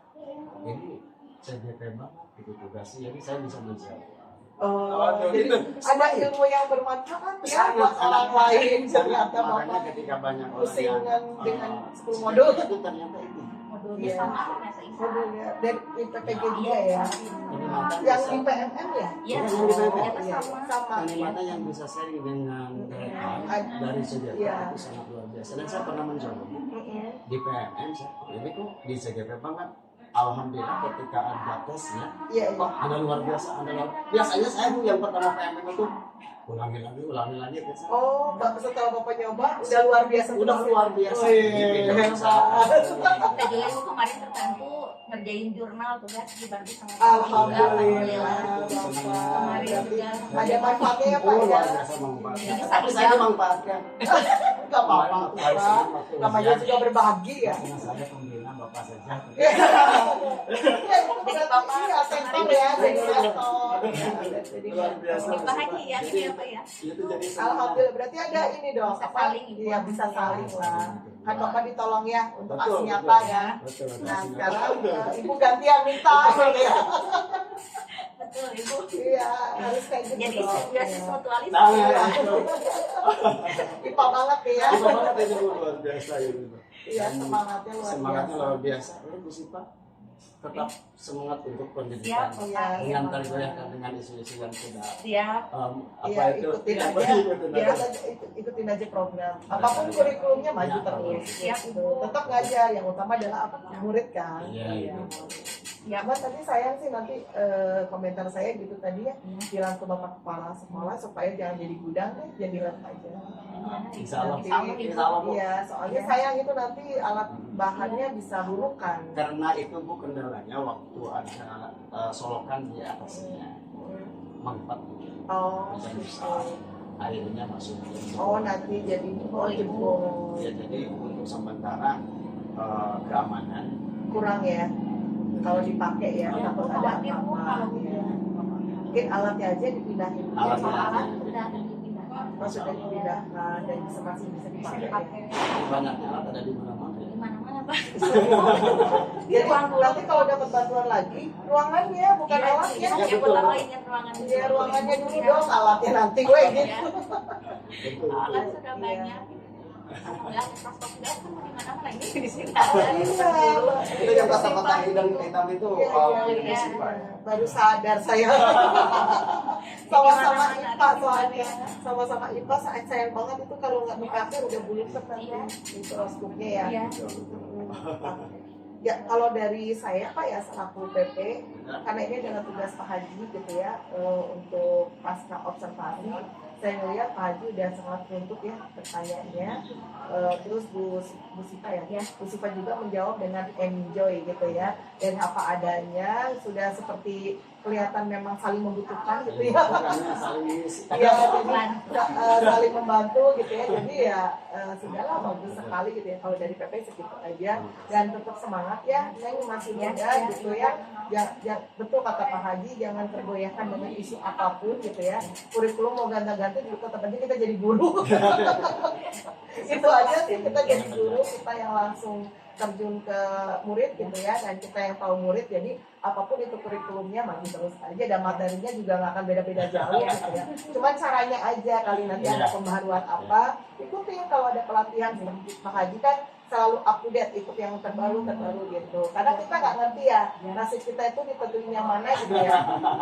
ini CGP banget gitu tugasnya, jadi saya bisa menjawab. Oh, Aduh, jadi gitu. ada ilmu yang bermanfaat ya Sangat, buat orang sangat. lain ternyata Makanya Bapak ketika banyak orang pusing yang dengan 10 modul. itu ternyata itu Modulnya Iya. sama ternyata Isa. Modulnya dari IPPG juga Iya, ya. kenikmatan Yang bisa- di PMM ya? Iya, Yang di PMM. ternyata Iya, sama. sama. kenikmatan yang bisa sharing dengan mereka dari CGP Iya. itu sangat luar biasa. Dan saya pernah mencoba Mm-mm. di PMM, saya ini kok di CGP banget. Alhamdulillah ketika ada tesnya, Iya, kok iya. ada luar biasa, ada luar. Biasanya saya Bu yang pertama PMM itu ulangi lagi tesnya. Oh, setelah Bapak nyoba udah luar biasa. Udah luar biasa. Oh, iya. Gitu, Hebat. Kita juga Ibu kemarin terbantu ngerjain jurnal tugas dibantu sama Alhamdulillah. Kemarin juga Ada manfaatnya ya Pak Oh, ya? luar biasa manfaatnya. Jadi Tapi satu saya jam. memanfaatkan. Gak apa-apa Pak. Namanya juga berbagi ya. Karena saya pembina Bapak saja. Ya, berarti Bapak ya sektor ya, jadi sektor. Jadi Luar biasa. bahagia ya ini apa ya. Itu jadi Alhamdulillah, berarti ada ini dong, Bisa apa? saling. Iya, bisa saling lah. Kan Bapak ditolong ya untuk Betul, aksi nyata betul. ya. Betul, betul. Nah, sekarang Ibu gantian minta ya. Betul Ibu. Iya, harus kayak gitu. Jadi dong. sudah sesuatualis. Nah, ya, itu. IPA banget nih ya. Itu banget itu luar biasa itu. Iya, semangatnya luar Semangatnya biasa. luar biasa. Bu Sipa tetap semangat untuk pendidikan. Siap, Iya, Dengan tergoyahkan dengan isu-isu yang sudah Siap. apa Iya, itu ikutin Iya, aja. ikutin Biar aja. aja ikutin aja program. Apapun kurikulumnya maju Iya, terus. siap. Gitu. Tetap ngajar. Yang utama adalah apa? Murid kan. Iya, iya. Ya, Cuma tadi sayang sih nanti komentar saya gitu tadi ya bilang ke bapak kepala sekolah supaya jangan jadi gudang deh, jadi lab aja. Insya Allah. Nanti, Insya Allah, Bu. iya, soalnya sayang itu nanti alat bahannya bisa burukan. Karena itu Bu kendalanya waktu ada solokan di atasnya mengempat Oh, jadi gitu. airnya masuk. Oh, nanti jadi jebol. Ya, jadi untuk sementara keamanan Kurang ya kalau dipakai ya, Ya, takut Bu, ada khawatir, Bu, apa-apa. kalau Iya. Mungkin alatnya aja dipindahin. Alatnya kalau aja. alat sudah dipindah. Oh, sudah dipindahkan dan masih bisa Bisa dipakai. Ya. dipakai banyaknya alat ada di mana-mana. di mana-mana Pak. Jadi nanti kalau dapat bantuan lagi, ruangannya bukan Iya, alatnya. iya, Ya, ya, betul. buat lain yang ruangan itu. Iya, ruangannya dulu dong, alatnya nanti gue gitu. Betul, Alat betul. sudah Iya. banyak. Ya, transport sudah kan di mana-mana. di sini ada. Itu yang kata-kata hitam itu Iya. Baru sadar saya. Sama-sama IPA soalnya. Sama-sama IPA sayang banget itu kalau nggak dipakai udah bulat nanti Iya. itu rostuknya ya. Iya. Ya kalau dari saya Pak ya selaku PP karena ini adalah tugas Pak Haji gitu ya untuk pasca observasi saya melihat Pak Haji udah sangat untuk ya pertanyaannya terus Bu Sipa ya Bu Sipa juga menjawab dengan enjoy gitu ya dan apa adanya sudah seperti kelihatan memang saling membutuhkan gitu ya ya saling membantu gitu ya jadi ya sudahlah bagus sekali gitu ya kalau dari PP segitu aja dan tetap semangat ya Neng masih muda gitu ya betul kata Pak Haji jangan tergoyahkan dengan isu apapun gitu ya kurikulum mau ganti-ganti juga tetap aja kita jadi guru itu aja sih kita jadi guru kita yang langsung terjun ke murid gitu ya dan kita yang tahu murid jadi apapun itu kurikulumnya maju terus aja dan materinya juga nggak akan beda-beda jauh gitu ya cuman caranya aja kali nanti ada pembaharuan apa ikutin kalau ada pelatihan seperti Pak Haji kan selalu up to date ikut yang terbaru gitu karena kita nggak ngerti ya nasib kita itu ditentuin yang mana gitu ya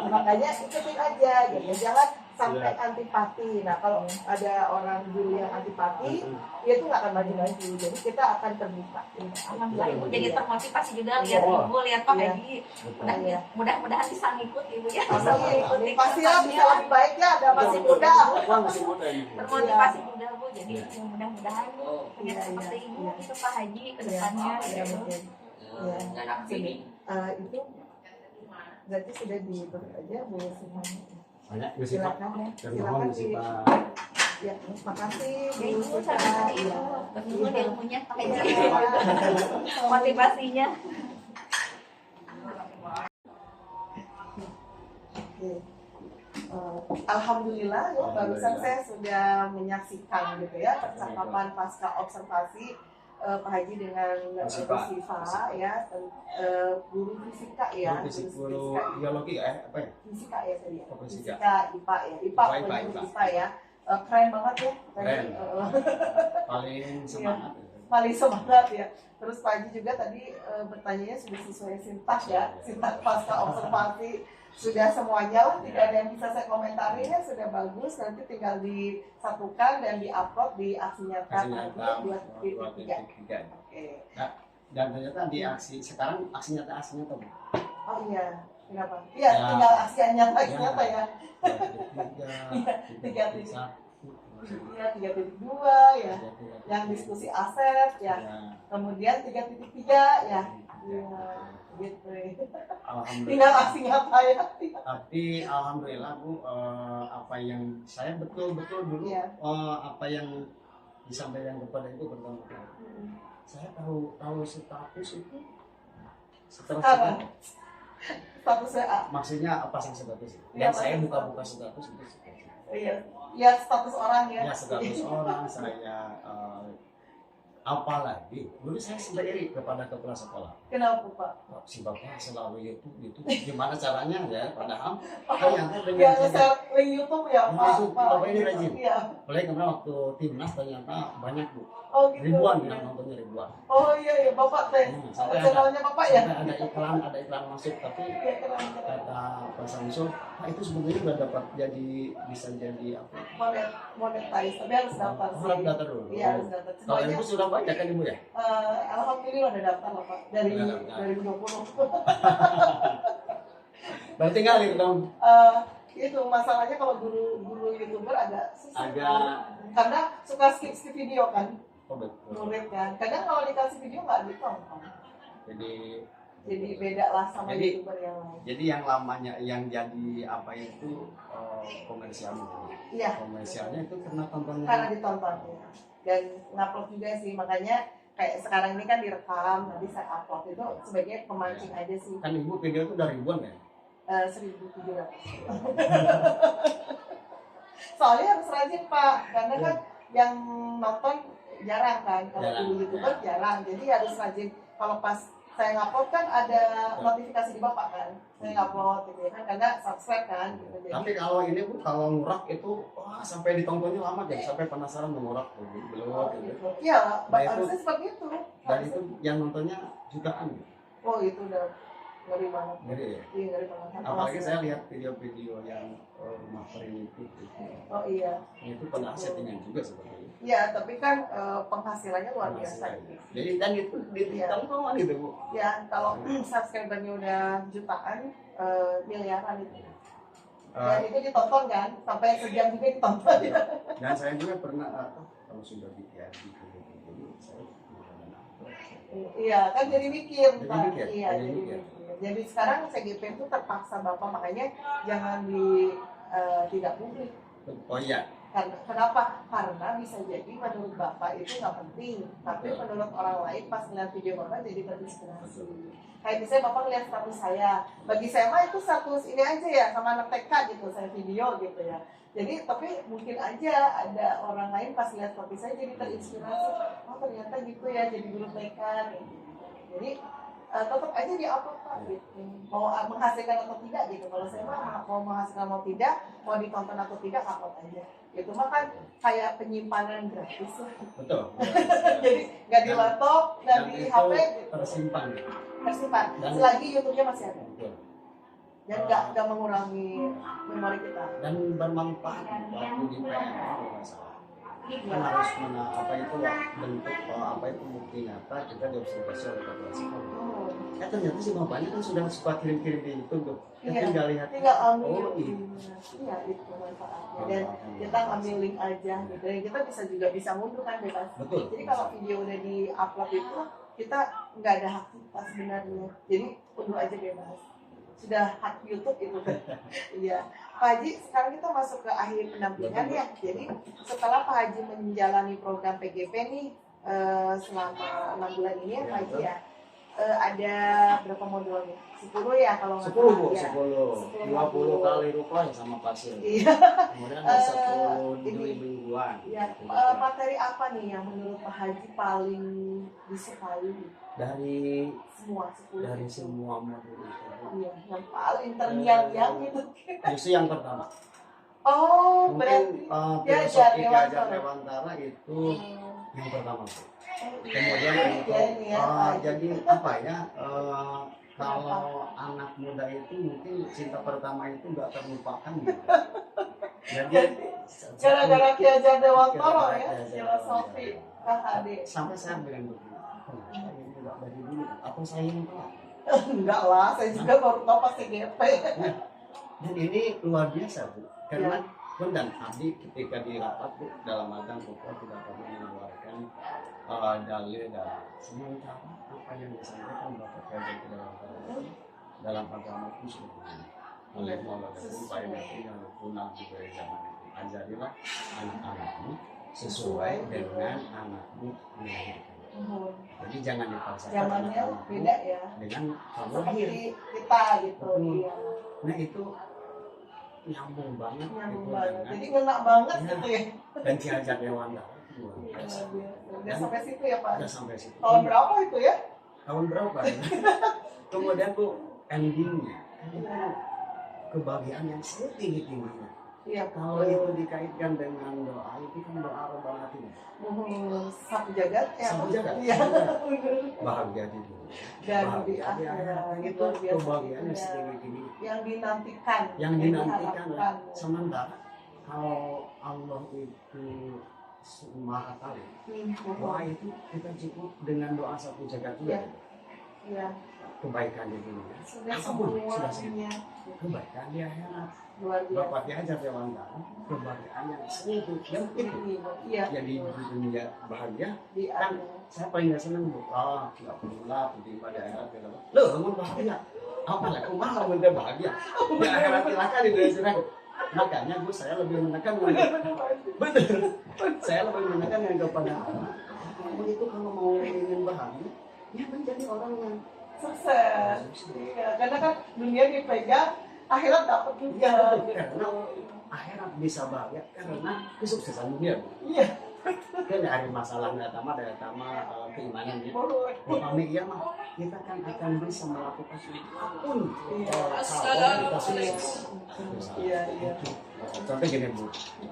makanya ikutin aja gitu jangan sampai antipati. Nah kalau ada orang guru yang antipati dia tuh nggak akan maju-maju jadi kita akan terbuka. Alhamdulillah ibu jadi termotivasi juga lihat ibu lihat Pak Haji mudah-mudahan bisa ngikut ibu ya pasti lah bisa lebih baik ya ada masih muda termotivasi juga bu jadi mudah-mudahan pengen seperti ibu itu Pak Haji ke depannya itu berarti sudah ditutup aja Bu Sipa. Banyak Silakan ya. Silakan sih. Ya, makasih Bu Sipa. Nuhun ilmunya Pak Haji. Motivasinya. Alhamdulillah ya barusan saya sudah menyaksikan gitu ya percakapan pasca observasi Pak Haji dengan Bu Sipa ya guru fisika ya guru biologi apa ya fisika ya tadi fisika IPA ya IPA FISIPA ya keren banget ya keren paling semangat ya terus Pak Haji juga tadi bertanya sudah sesuai sintak ya sintak pasca observasi sudah semuanya lah tidak ada yang bisa saya komentari ya sudah bagus nanti tinggal disatukan dan diupload di aksi nyata 2.3. Oke. Dan ternyata di aksi sekarang aksi nyata oh iya kenapa iya ya, tinggal aksi nyata ya 3.2 ya yang diskusi aset ya kemudian 3.3 ya gitu. Tinggal aksi nyata ya. Tapi alhamdulillah Bu, apa yang saya betul-betul dulu apa yang disampaikan kepada itu pertama kali. Saya tahu status itu setelah status WA. Maksudnya apa sih status itu? Dan saya buka status itu. Iya. Ya status orang ya. Ya status orang saya apalagi dulu saya sempat iri kepada kepala sekolah. Kenapa Pak? Si Bapak selalu YouTube gimana caranya ya padahal ternyata dengan link YouTube ya Pak. Bapak ini rajin. Iya. Apalagi kemarin waktu timnas ternyata banyak Bu. Oh gitu. Ribuan yang nontonnya ribuan. Oh iya Bapak teh. Channelnya Bapak ya. Ada iklan masuk tapi kata Pak Samsul, itu sebetulnya udah dapat bisa jadi apa? Monetize tapi harus daftar. Harus daftar dulu. Iya harus daftar. Kalau Ibu sudah banyak kan Ibu ya? Alhamdulillah udah daftar lah Pak dari 2020. Berarti ngalir dong. Itu masalahnya kalau guru YouTuber agak susah. Karena suka skip video kan. Oh betul. Murid kan. Kadang kalau dikasih video nggak ditonton. Jadi beda lah sama YouTuber yang lain. Jadi yang lamanya yang jadi apa itu komersialnya. Iya. Komersialnya itu karena tontonnya. Karena ditonton ya. Dan ngupload juga sih makanya kayak sekarang ini kan direkam nanti saya upload itu sebagai pemancing aja sih. Kan Ibu video itu udah ribuan ya? 1.700. Soalnya harus rajin Pak karena kan yang nonton jarang kan kalau dulu YouTuber jarang jadi harus rajin kalau pas saya ngupload kan ada notifikasi di Bapak kan. Saya ngupload gitu ya kan, karena subscribe kan gitu. Jadi, Tapi kalau ini Bu, kalau ngurak itu wah sampai ditontonnya lama deh, sampai penasaran mengurak belum gitu. iya, Nah, itu- harusnya seperti itu. Dan itu yang nontonnya jutaan gitu. Oh itu udah ngeri banget. Jadi ya. Iya ngeri banget. Apalagi saya lihat video-video yang rumah primitif itu. Oh iya. Itu pada settingan juga sebenarnya. Iya, tapi kan penghasilannya luar biasa. Jadi dan itu ditonton gitu Bu. Ya, kalau subscribernya udah jutaan, miliaran itu. Dan itu ditonton kan, sampai sejam juga ditonton ya. Dan saya juga pernah kalau sudah di jadi saya Iya, kan jadi mikir. Jadi Pak. mikir, Iya, jadi jadi mikir. mikir. Jadi sekarang CGP itu terpaksa Bapak, makanya jangan tidak publik. Oh iya. Kenapa? Karena bisa jadi menurut Bapak itu nggak penting, tapi menurut orang lain pas ngeliat video Bapak jadi terinspirasi. Kayak misalnya Bapak ngeliat status saya, bagi saya mah itu status ini aja ya, sama anak TK gitu, saya video gitu ya. Jadi tapi mungkin aja ada orang lain pas lihat status saya jadi terinspirasi, oh ternyata gitu ya, jadi guru TK gitu. Jadi tetap aja di-upload Pak gitu. Mau menghasilkan atau tidak gitu. Kalau saya mah mau menghasilkan mau tidak, mau ditonton atau tidak, upload aja. Itu mah kan kayak penyimpanan gratis lah. Betul. Jadi nggak di laptop, nggak Dan di itu HP, gitu. tersimpan. Tersimpan. Dan- Selagi YouTube-nya masih ada. Betul. Dan nggak mengurangi memori kita. Dan bermanfaat waktu di PMA kalau nggak salah. Kan harus apa itu bentuk apa itu bukti nyata kita diobservasi oleh populasi. Oh, Ternyata si bapaknya kan sudah suka kirim-kirim di YouTube tuh. Iya. Tinggal lihat. tinggal ambil. Oh, iya. Iya, itu manfaatnya. Dan kita ambil link aja gitu. Dan kita bisa ngunduh kan bebas. Betul. Jadi kalau video udah di-upload itu kita nggak ada hak kita sebenarnya. Jadi unduh aja bebas. Sudah hak YouTube itu kan. Iya. Pak Haji, sekarang kita masuk ke akhir pendampingan ya. Jadi setelah Pak Haji menjalani program PGP nih selama 6 bulan ini ya Pak Haji ya. Ada berapa modulnya? 10 ya kalau nggak 10 Bu, ya. 10. 20 kali rupiah sama pasir. Iya. Kemudian ada 10 ini. mingguan. Ya, materi apa nih yang menurut Pak Haji paling disukai Dari semua 10 dari itu? semua modul itu. Iya, yang paling terngiang-ngiang gitu. Justru yang pertama. Oh, Mungkin berarti filosofi Dewantara. Diajar Dewantara itu yang pertama. Kemudian Kemudian untuk jadi apa ya? Kalau anak muda itu mungkin cinta pertama itu nggak terlupakan. Gitu. Jadi gara-gara Ki Hajar Dewantara Gara-gara ya, Ki Hajar filosofi KHD. sampai saya bilang begini, saya ini nggak dari dulu. Apa saya yang telat? Enggak lah, saya juga baru tahu pas CGP. Dan ini luar biasa Bu, karena pun dan Abdi ketika di rapat Bu dalam magang pokok tidak pernah mengeluarkan dalil dan sementara apa yang disampaikan Bapak Kajian dalam agama itu sudah oleh Maulana Pak yang punah juga di zaman itu. Ajarilah anak-anakmu sesuai dengan anakmu melahirkan. Jadi jangan dipaksakan Zamannya anak-anakmu beda ya. dengan kamu lahir. Seperti kita gitu. Betul. Iya. Nah itu nyambung banget Nyambung itu banget. dengan Jadi ngena banget Ya. gitu ya. dan Ki Hajar Dewantara itu luar Iya, biasa. udah sampai situ ya Pak. Udah sampai situ. Tahun berapa itu ya? Tahun berapa? Ya? Kemudian Bu endingnya itu kebahagiaan yang sangat tinggi-tingginya. Iya, Kalau itu dikaitkan dengan doa itu kan doa Rabbana Atina. sapu jagat ya. Sapu jagat. Iya. Bahagia di dunia. Dan di Bahagia di akhirat akhirat itu luar biasa kebahagiaan yang itu ya. setinggi-tinggi. Yang dinantikan. Yang dinantikan diharapkan. sementara kalau Allah itu maha tahu. Doa itu kita cukup dengan doa satu jagat juga. Iya. Iya. Kebaikan di dunia. Sudah Apapun, sudah semuanya. Kebaikan di akhirat. Luar biasa. Bapak Ki Hajar Dewantara kebahagiaan yang segitu. Yang itu. Iya. Jadi di dunia bahagia. Di Kan akhirat. saya paling gak seneng Bu. Nggak perlu lah pergi pada akhirat. Loh, kamu bahagia. Apa lah, aku malah minta bahagia. Di akhirat silakan di dunia silakan. Makanya Bu, saya lebih menekan betul. Saya lebih menekan yang kepada anak. Kamu itu kalau mau ingin bahagia, ya menjadi orang yang Sukses. Iya. Karena kan dunia dipegang, akhirat dapat juga. karena akhirat bisa bahagia karena kesuksesan dunia. Bu. Iya. Kan hari masalah nggak tama daya tama keimanan ya. Kami iya mah kita kan akan bisa melakukan apapun kalau kita sukses. Iya, iya. Contoh gini Bu,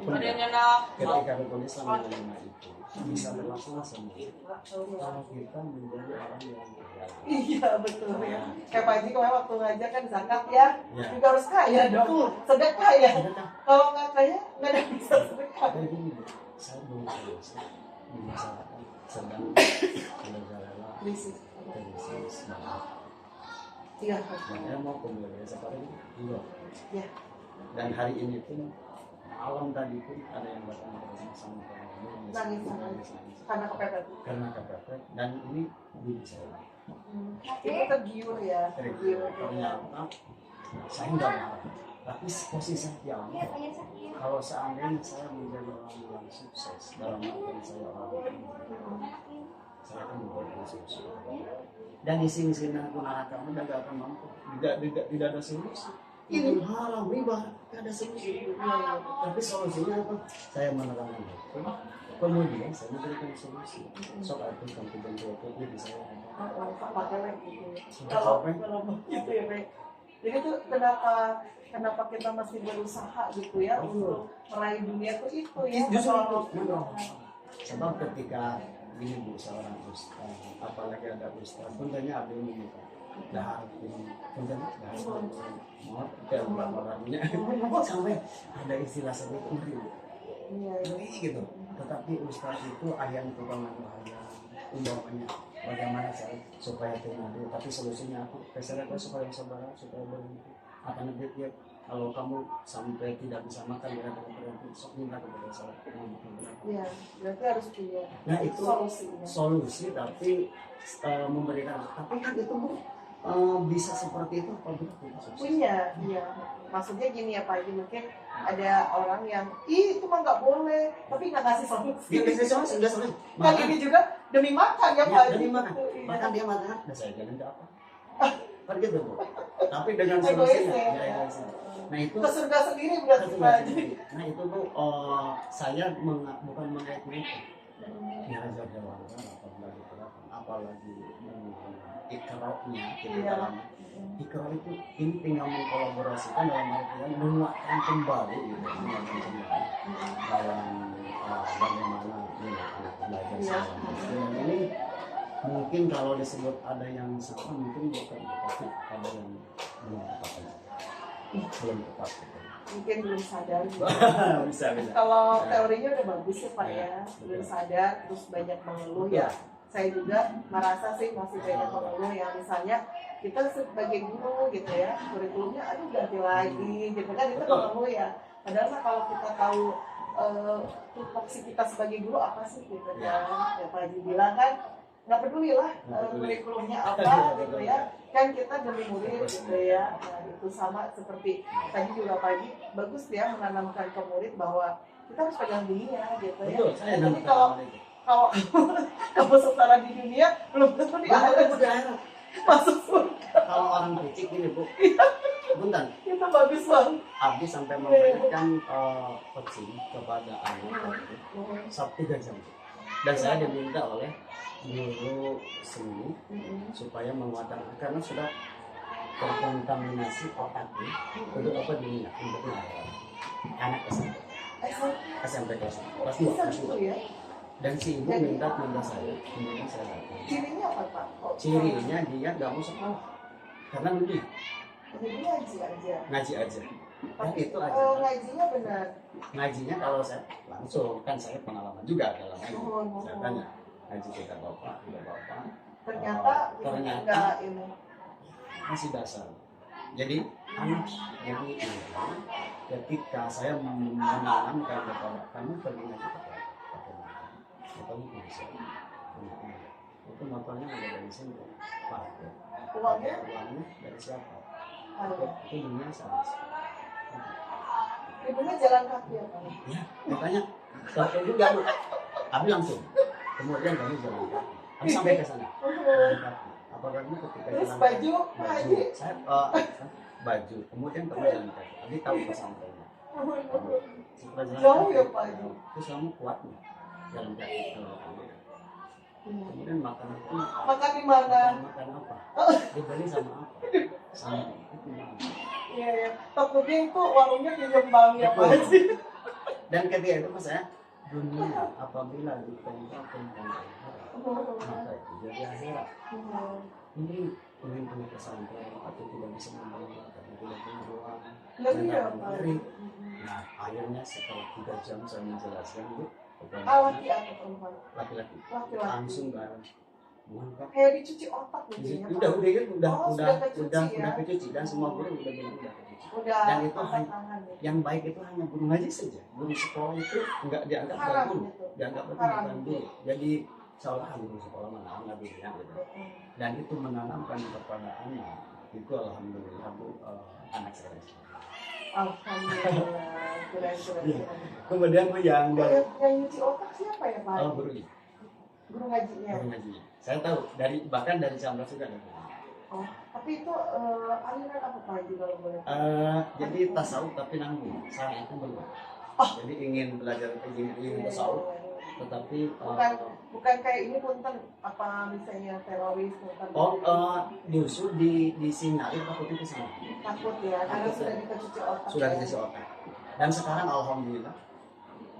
Ada yang enak. ketika rukun Islam menerima itu bisa berlangsung semua. Kalau kita menjadi orang yang Iya betul ya. Kayak Pak Haji kemarin waktu ngajak kan zakat ya, Ya. juga harus kaya dong. Sedekah ya. sedekah. Kalau nggak kaya nggak ada bisa sedekah. Jadi gini Bu, saya belum selesai di masyarakat sedang rela Krisis. krisis banget. Iya. Makanya mau kembali seperti itu. Ya. Dan hari ini pun malam tadi pun ada yang datang ke sampai Nangis. Karena kepepet. karena kepepet dan ini diri saya Itu tergiur ya. Tergiur. ternyata saya nggak marah tapi posisi saya kalau seandainya saya menjadi orang yang sukses dalam arti saya orang yang saya akan membuat sukses dan di sini aku kamu dan gak akan mampu tidak ada solusi ini haram riba tidak ada solusi tapi solusinya apa saya menerangkan itu kemudian saya memberikan solusi soal itu sampai jam 20 di saya Pakai lagi. Kalau Kalau gitu ya Pak. Jadi tuh kenapa kita masih berusaha gitu ya untuk meraih dunia tuh itu ya. justru Kalau- itu sebab ketika ini Bu seorang ustaz apalagi ada ustaz tentunya ada ini dah tentunya dah mau tidak orangnya sampai ada istilah seperti itu Iya. ngeri gitu tetapi ustaz itu ayam tukang bahaya umpamanya bagaimana saya supaya terima dulu tapi solusinya aku pesan supaya sabar supaya berhenti akan lebih kalau kamu sampai tidak bisa makan ya dengan berhenti sok minta kepada saya Iya, berarti harus punya nah itu solusinya. solusi tapi memberikan tapi kan itu Bu bisa seperti itu apabila kita sukses Punya, iya. Maksudnya gini ya Pak Haji, mungkin ada orang yang itu mah nggak boleh, tapi nggak ngasih solusi. dia bisa solusi sudah selesai Kan ini juga demi makan ya Pak Haji. demi makan Iya. bahkan dia mengatakan udah saya jalan ke apa kan gitu Bu tapi dengan Egois solusinya ya. ya, egoisnya. Nah itu Ke surga sendiri berarti Pak Haji. nah itu Bu saya bukan mengait-ngait ya aja jalan apalagi terapan apalagi ikrarnya gitu Iya. dalam ikrar itu ini tinggal mengkolaborasikan dalam artian menguatkan kembali gitu menguatkan kembali dalam bagaimana anak belajar Iya. segala macam. Dan ini mungkin kalau disebut ada yang salah mungkin bukan tapi ada yang belum tepat aja. Belum tepat gitu. Mungkin belum sadar. bisa Kalau teorinya udah bagus ya Pak ya, Betul. belum sadar, terus banyak mengeluh ya. Saya juga merasa sih masih banyak mengeluh ya, misalnya kita sebagai guru gitu ya, kurikulumnya aduh ganti lagi gitu kan, itu Betul. mengeluh ya. Padahal mah kalau kita tahu tupoksi kita sebagai guru apa sih gitu kan, ya Pak Haji bilang kan nggak peduli lah Nggak peduli. kurikulumnya apa gitu ya, kan kita demi murid gitu ya. Nah itu sama seperti tadi juga Pak Haji bagus ya menanamkan ke murid bahwa kita harus pegang dunia gitu ya. betul saya Jadi dan kalau kamu setara di dunia belum tentu di akhirat masuk surga. kalau orang picik gini Bu bentar Itu bagus banget. Abdi sampai memberikan coaching kepada anak Sabtu 3 jam dan saya diminta oleh guru seni supaya menguatkan karena sudah terkontaminasi otaknya untuk apa dunia untuk akhirat anak SMP kelas 2 Bisa kelas gitu 2 ya. dan si ibu minta saya kemudian saya datang Cirinya apa Pak? cirinya dia nggak mau sekolah karena lebih Jadi ngaji aja. ngaji aja dan itu aja Ngajinya benar. ngajinya kalau saya langsung kan saya pengalaman juga dalam ngaji saya tanya ngaji kita bapak Ternyata ternyata enggak ini. masih dasar jadi anak ini ketika saya menanamkan kepada kamu pergi ngaji pakai kamu bisa itu motornya ada dari sini Pak Uangnya uangnya dari siapa ada. itu dunia sama Ibunya jalan kaki ya Pak. ya makanya kalau juga Bu Abi langsung kemudian kami jalan kaki kami sampai ke sana jalan kaki apakah ini ketika Terus jalan baju kaki, baju Haji. saya baju kemudian kami jalan kaki Abi tahu pesantrennya setelah jalan Jauh kaki, ya, Pak Haji. terus kamu kuat nih jalan kaki ke kemudian makan itu Makan di mana? makan apa? Dibeli sama apa? Sama itu makan. Iya ya. Takutnya itu warungnya pinjam ya Pak Haji. Dan ketika itu mas ya, dunia apabila ditempatkan maka itu jadi akhirat. Ini ingin punya pesantren atau tidak bisa membangun karena tidak punya ruang Lebih ya dan Pak. ngeri. Nah akhirnya setelah 3 jam saya menjelaskan bu, Laki atau perempuan? laki-laki Laki-laki. langsung kan mantap. Kayak dicuci otak gitu ya. Udah kan Oh, sudah kecuci ya? udah kecuci dan semua guru udah bilang udah kecuci. Udah Dan itu angkat hanya tangan ya. yang baik itu hanya guru ngaji saja. Guru sekolah itu enggak dianggap Haram guru, gitu. dianggap Haram. bukan guru. Jadi seolah guru sekolah mana nggak bisa gitu. Dan itu menanamkan kepada anak itu alhamdulillah bu anak saya. Alhamdulillah. Keren. Kemudian bu yang Yang nyuci otak siapa ya Pak? guru Guru ngajinya. guru ngaji. Saya tahu bahkan dari Samras juga ada. Oh, tapi itu aliran apa Pak Haji kalau boleh? Jadi tasawuf tapi nanggung, saya itu belum. Jadi ingin belajar ingin tasawuf, tetapi Bukan kayak ini punten apa misalnya teroris punten. justru di Sinari takutnya ke sana. Takut ya, karena sudah dikecuci otak. Sudah ya. dikasih otak. Dan sekarang alhamdulillah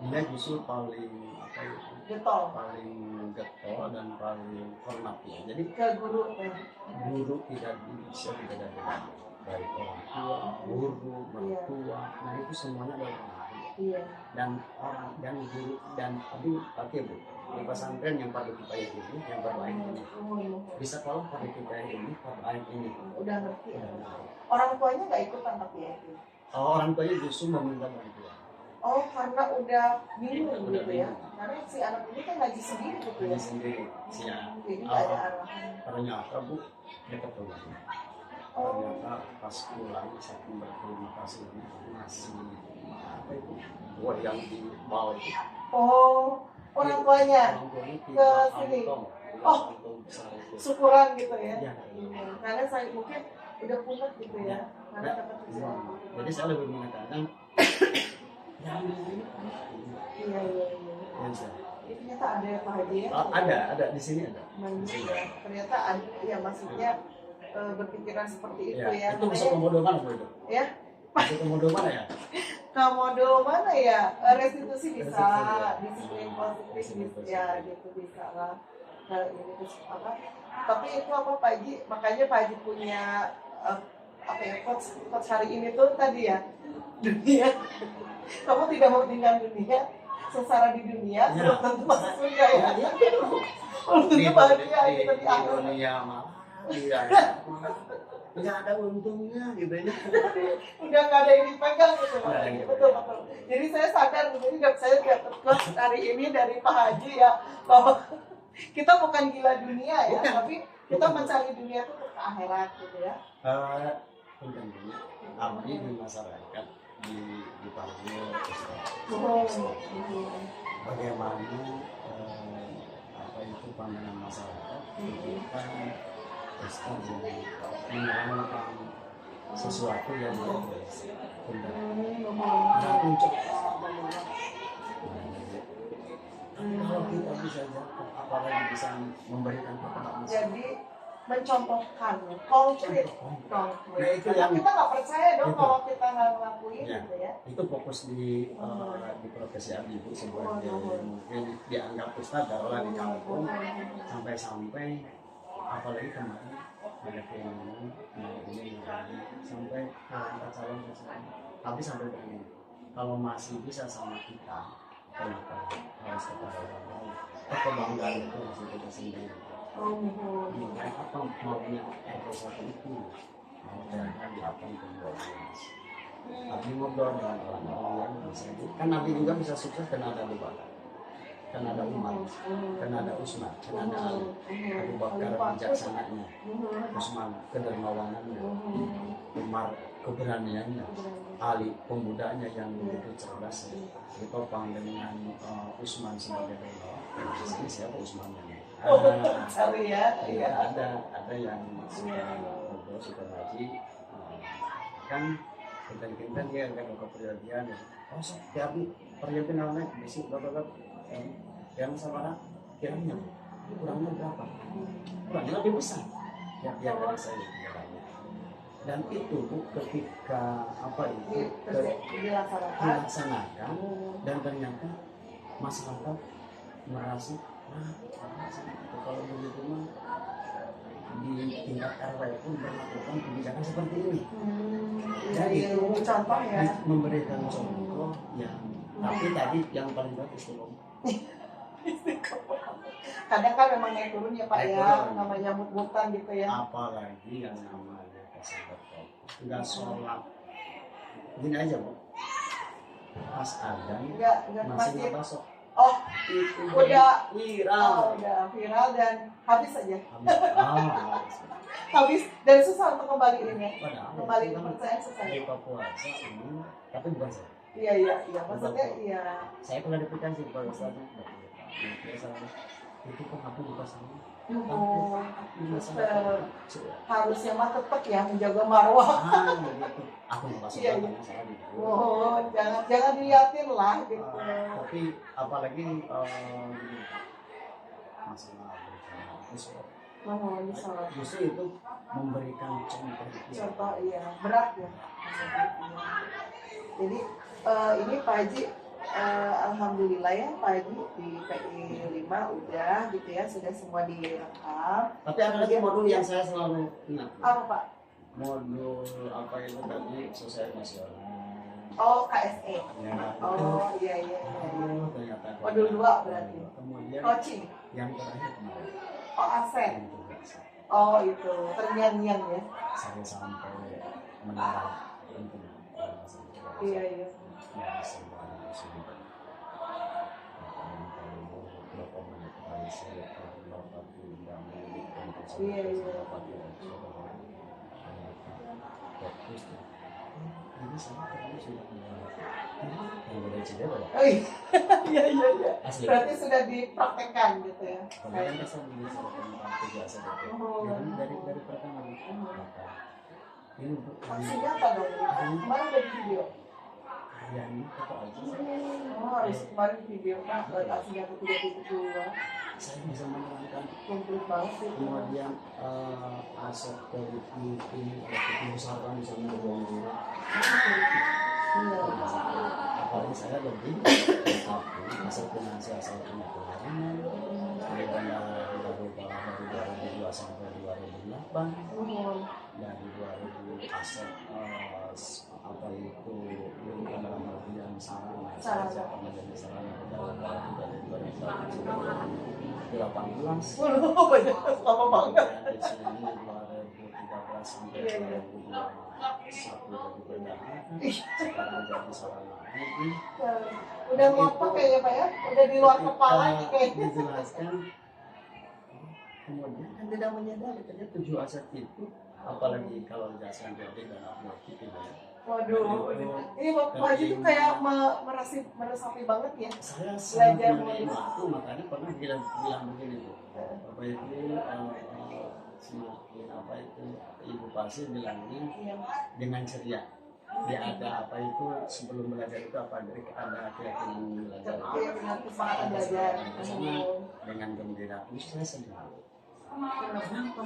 dia justru paling apa ya, Getol paling getol dan paling hormat ya. Jadi ke guru ya. guru tidak bisa berbeda-beda dari orang tua, guru, mertua, nah itu semuanya adalah orang tua. Iya. Dan orang dan guru dan tapi pakai bu di pesantren yang pada kita ini yang berbaik ini bisa kalau pada kita ini berbaik ini Udah ngerti. Orang tuanya nggak ikutan tapi ya. orang tuanya justru meminta bantuan. Oh, karena udah bingung Udah gitu ya. bingung. Karena si anak ini kan ngaji sendiri gitu ya. Hanya sendiri siap. Jadi nggak ada arahan. Ternyata bu dekat rumah. Ternyata pas pulang saya berterima kasih masih apa itu buah yang di bawah itu. Oh, orang tuanya Orang tuanya ke tiga sini. kantong, Oh. kantong besar itu. syukuran gitu ya. Iya. Karena saya mungkin udah punah gitu ya. Karena dapat cuci Hmm. otak. Jadi saya lebih mengatakan yang ini Iya. ya, saya. Ini ternyata ada ya Pak Haji ya. Ada di sini ada. Bagus ya. Ternyata ada, ya maksudnya berpikiran seperti itu Ya, ya. itu masuk komodo mana bu itu? Ya. Masuk komodo mana ya? Komodo mana ya? Restitusi bisa, Restitusi, ya. disiplin positif Disiplin bisa, positif. ya gitu bisa lah. Nah, ini terus apa? Tapi itu apa Pak Haji? Makanya Pak Haji punya apa ya? Coach hari ini tuh tadi ya dunia. Kamu tidak mau tinggal dunia, sengsara di dunia, Ya. belum tentu masuk surga ya. Iya. Belum tentu bahagia gitu di akhirat. dunia malah tidak ada untungnya gitu ya. Udah nggak ada yang dipegang gitu Pak. Nggak ada yang Betul. Jadi saya sadar, jadi saya dapat kelas hari ini dari Pak Haji ya bahwa kita bukan gila dunia ya, Bukan. tapi kita mencari dunia itu ke akhirat gitu ya. Tentunya abdi di masyarakat dipanggil bagaimana apa itu pandangan masyarakat ketika Ustaz menerangkan sesuatu yang benar. Nah, untuk kalau kita bisa jatuh, apalagi bisa memberikan kepada masyarakat. Jadi mencontohkan konkret. Nah, itu Karena yang kita nggak percaya dong itu. kalau kita nggak ngelakuin Ya. gitu ya. itu fokus di profesi abdi bu sebagai mungkin dianggap ustadz darulah di kampung sampai apalagi kemarin ada keinginan ini sampai angkat calon presiden tapi sampai begini kalau masih bisa sama kita kenapa harus kepada orang lain kebanggaan itu masih kita sendiri apa maunya satu itu mau jangan di apa itu Nabi ngobrol dengan orang-orang yang bisa kan Nabi juga bisa sukses karena ada Abu Bakar, karena ada Umar, karena ada Utsman, karena ada Ali. Abu Bakar bijaksananya, Utsman kedermawanannya, Umar keberaniannya, Ali pemudanya yang begitu cerdas. Ditopang dengan Utsman sebagai relawan. Ini siapa Utsman ini? Cari ya. Ada yang suka ngobrol, suka ngaji, kan kinten dia agak kepribadian ya. Oh, tapi perjanjian namanya besi bapak yang saudara kiranya kurangnya berapa? Kurangnya lebih besar ya dari saya kurangnya. Dan itu Bu, ketika apa itu dilaksanakan dan ternyata masyarakat merasa kalau begitu mah di tingkat RW pun melakukan kebijakan seperti ini. Jadi itu contoh ya, memberikan contoh yang tapi tadi yang paling bagus itu kadang kan memang naik turun ya Pak Naik ya, turun. namanya mut-mutan gitu ya. apalagi yang namanya kesehatan nggak sholat gini aja Bu, pas adzan Enggak masih masih. nggak masuk Oh, itu udah viral udah viral dan habis aja. ah, Habis dan susah untuk kembaliinnya. padahal Kembali itu kan kepercayaan susah. buka puasa ini tapi bukan saya Iya, maksudnya iya. saya klarifikasi pada saat itu kok aku buka sama Oh, masalah harusnya mah tetap ya menjaga marwah. gitu. Aku nggak Iya, suka iya. masalah gitu. Oh, jangan diliatin lah gitu. Tapi apalagi masalah bercanda Oh, bisa. justru itu memberikan contoh Contoh iya, berat ya. Jadi ini Pak Haji, alhamdulillah ya Pak Haji di PI 5 udah gitu ya, sudah semua direkam. Tapi ada lagi modul yang saya selalu ingat. Apa Pak? Modul apa itu tadi sosial nasional. Oh, KSE. Ya, Oh, iya. ternyata. Modul 2 berarti. Kemudian Coaching. yang terakhir kemarin. Oh, aset. Yang tugas. Oh, itu. Terngiang-ngiang ya. Saya sampai mengarah untuk Iya. ya semuanya sudah Iya. Ini sama kamu sudah yang udah cedera ya? Oh, iya. Asli. Berarti sudah dipraktekkan gitu ya. Kemarin kan saya beli biasa dari pertama ini untuk Maksudnya apa dong? Kemarin udah di video. kayaknya foto aja Oh, harus kemarin video Pak. Aslinya ke 3.2. saya bisa menerangkan Komplit banget sih. kemudian aset politik ini usahakan bisa mendorong Iya. apalagi saya lebih tapi aset finansial saya punya keuangan daripada dari 2002 sampai 2008 dari 2000 aset apa itu bukan dalam artian sarana menjadi sarana dalam dari 2018 Banyak lama banget. di sini 2013 sampai 2021 jadi beda sekarang jadi sarana lagi Udah ngotot kayaknya Pak ya. Udah di luar kepala nih kayaknya. dijelaskan kemudian kan tidak menyadari ternyata 7 aset itu apalagi kalau dijelaskan jadi dan objektif itu ya. Waduh, ini Bapak Haji tuh kayak meresapi banget ya. Saya Belajar sangat menerima modus. itu makanya pernah bilang begini tuh apa itu semakin apa itu ibu pasien bilangnya Iya. dengan ceria dia ada apa itu sebelum belajar itu apa dari ada keyakinan belajar Iya benar, semangat belajar. dengan gembira itu saya senang kenapa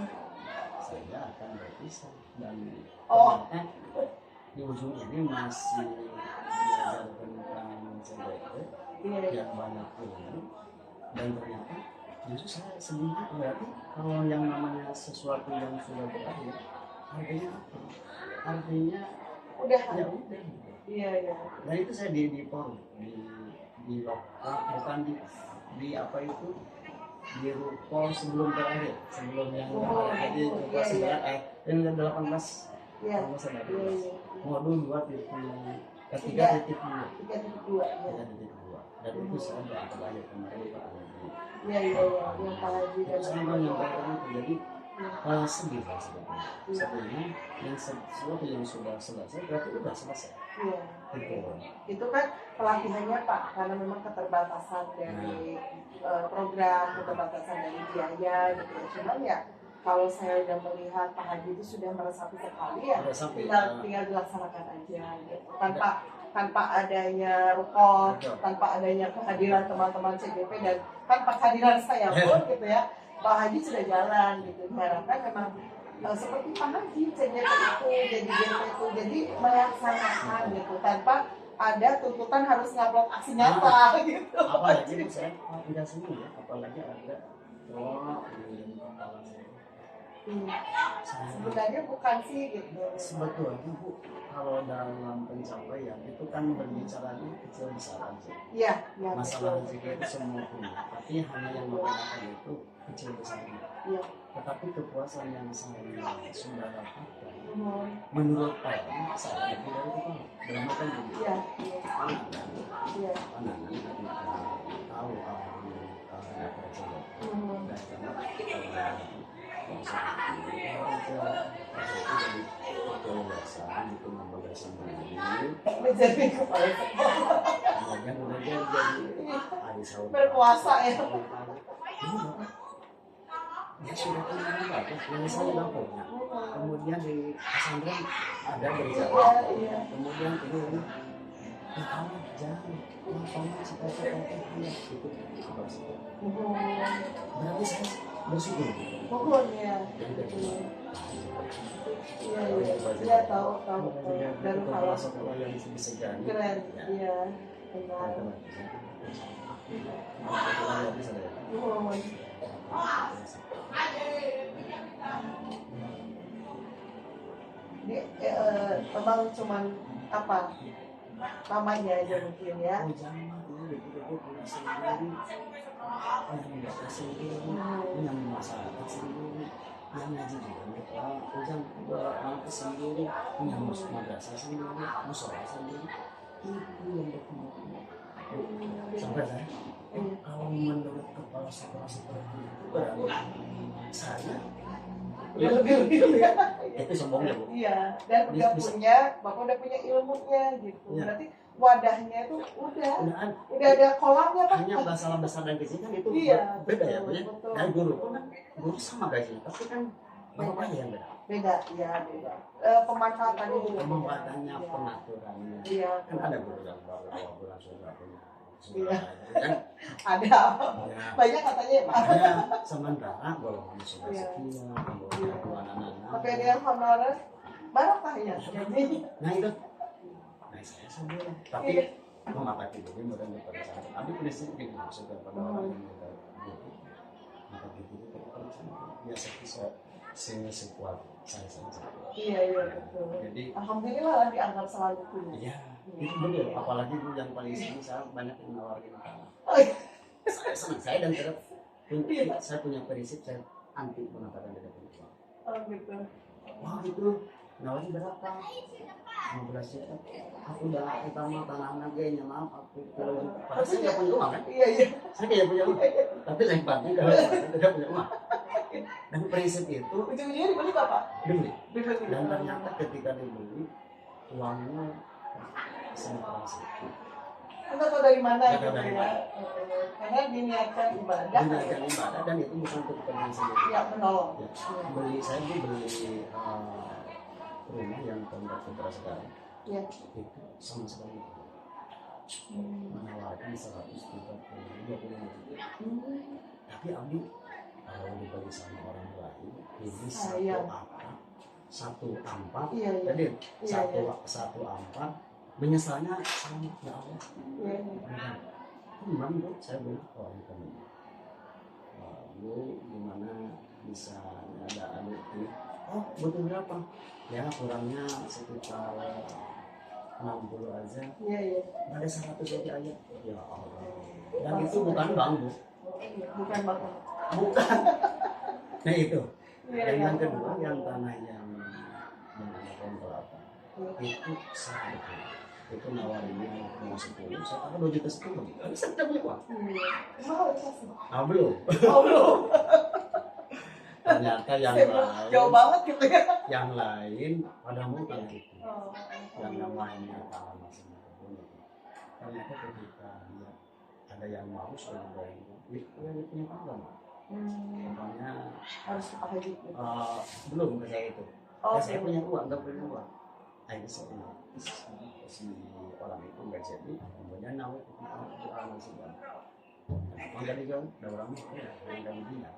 saya akan berpisah dan Oh. ternyata di ujung ini masih belajar tentang CBT Iya. yang banyak ilmu dan ternyata justru saya sendiri berarti kalau yang namanya sesuatu yang sudah berakhir artinya apa? Artinya Udah. ya udah gitu. Iya. Dan itu saya di forum di lokal bukan di apa itu di rukol sebelum terakhir sebelum yang jadi rukol 9 yang 18 Iya. kalau saya Iya. modul 2.3.2 3.2. dan itu saya sudah terlahir kemarin Pak Haji. Iya. Yang Pak Haji dan Saya mau menyampaikan itu jadi sedih lah sebetulnya. Sebetulnya yang sesuatu yang sudah selesai berarti sudah selesai. Iya. Gitu. Itu kan pelatihannya Pak, karena memang keterbatasan dari program, keterbatasan dari biaya gitu. Cuman ya kalau saya udah melihat Pak Haji itu sudah meresapi sekali ya, Sudah sampai, tinggal dilaksanakan aja gitu. Tanpa tanpa adanya rukot, Betul. tanpa adanya kehadiran teman-teman CGP dan tanpa kehadiran saya pun gitu ya, Pak Haji sudah jalan gitu. Diharapkan memang seperti Pak Haji CGP itu jadi GP itu jadi melaksanakan gitu tanpa ada tuntutan harus ngupload aksi nyata gitu. Apalagi Bu, saya tidak senang ya, apalagi ada di kepala saya. Sebenarnya bukan sih gitu. Sebetulnya Bu, kalau dalam pencapaian itu kan berbicaranya kecil besar aja. Iya, iya. Masalah rezeki itu semua punya, tapi hanya yang membedakan itu kecil besarnya. Iya. Tetapi kepuasan yang saya sudah dapatkan, menurut saya tidak itu dalam artian begini. Iya. Anak-anak, Iya. anak-anak ketika tahu apa yang dapat coba dan kebebasan itu membebaskan diri, Menjadi kepala sekolah. kemudian udah jadi hari sahur Berpuasa ya. Ya sudah punya bagus, yang saya udah punya. Kemudian di pesantren ada berjalan, Iya. kemudian ini ya Allah jangan lapangan cita-cita punya itu berarti saya bersyukur. Pokoknya. Iya, iya. Iya, tahu. Dan kalau sekolah yang bisa jadi keren, iya. Benar. Ini memang cuman apa namanya aja mungkin ya. Yang masyarakat sendiri, yang ngaji juga, ujang mampu sendiri, yang madrasah sendiri, musola sendiri, itu yang berkembang. Sampai saya, kalau menurut kepala sekolah seperti itu berarti saya lebih itu sombongnya Bu. Iya, dan Bapak udah punya ilmunya gitu. Iya. Berarti wadahnya itu udah ada kolamnya Pak. Hanya masalah besar dan kecil kan itu Iya, beda ya Bu ya. betul. Dan guru pun kan guru sama gajinya, tapi kan bapaknya yang beda. Beda. Pemanfaatannya juga beda. Pemanfaatannya, Iya. pengaturannya. Iya. Kan ada guru yang baru awal bulan sudah punya. Iya. Kan Ada. ya. Banyak katanya Pak. Hanya sementara golongan sudah Iya. sekian, kemudian anak-anak. Tapi ada yang honorer barokah ya. Jadi Nah itu, nah saya sebelum, tapi mengatakan itu mudah pada saat ada prinsip gitu maksudnya pada orang yang kita maka gitu biasa bisa sekuat saya saja. iya betul. Jadi Alhamdulillah lah dianggap selalu punya. iya itu benar. Apalagi Bu yang paling sering saya banyak yang menawarkan tanah. Saya senang saya dan tidak saya punya prinsip saya anti mengatakan tidak punya uang. Oh gitu. Wah gitu, nawarin berapa? 15 juta. Aku udah utama tanah anak maaf aku kalau padahal saya nggak punya uang kan? Iya. Saya tidak punya uang. Tapi lempatnya kalau saya tidak punya uang. Dan prinsip itu Ujung-ujungnya dibeli Bapak. dibeli. Dan ternyata ketika dibeli uangnya sentrasi. Kita tahu dari mana Nggak gitu tahu dari ya. mana. Karena diniatkan ibadah. Dinaikkan ibadah dan itu bukan untuk kepentingan sendiri. Ya menolong. Ya. Saya beli rumah yang komplek putra sekarang. Iya. Itu sama sekali menawarkan 100 juta 25 juta. Tapi Abi kalau dibeli sama orang lain ini satu ampat Iya. jadi Iya. satu ampat menyesalnya sama ya Allah. Iya. Gimana Bu? Saya bilang itu Bu gimana bisa ada adik ini? Oh butuh berapa? Ya kurangnya sekitar 60 aja. Iya. Ada 100 aja. Ya Allah. Dan itu bukan bank Bu. Bukan Bapak. Bukan. Nah itu. Iya. Dan yang kedua yang tanah yang ada kontrak itu saya itu nawarinnya mau 10, saya taruh 2 juta 10. Tapi saya tidak punya uang. Mahal kasih. Belum. Oh belum. Ternyata yang Jauh lain, banget gitu ya. yang lain pada mau tanah itu. Oh. Yang namanya tanah masing kebun itu. Ternyata ketika ya, ada yang mau sudah ada yang punya tanah. Makanya Harus dipakai gitu. belum ke saya itu. Oh, Saya punya uang, nggak punya uang. akhirnya saya si orang itu nggak jadi, kemudian nawar itu aman sudah. Emang tadi kan ada orang ya yang kami bilang.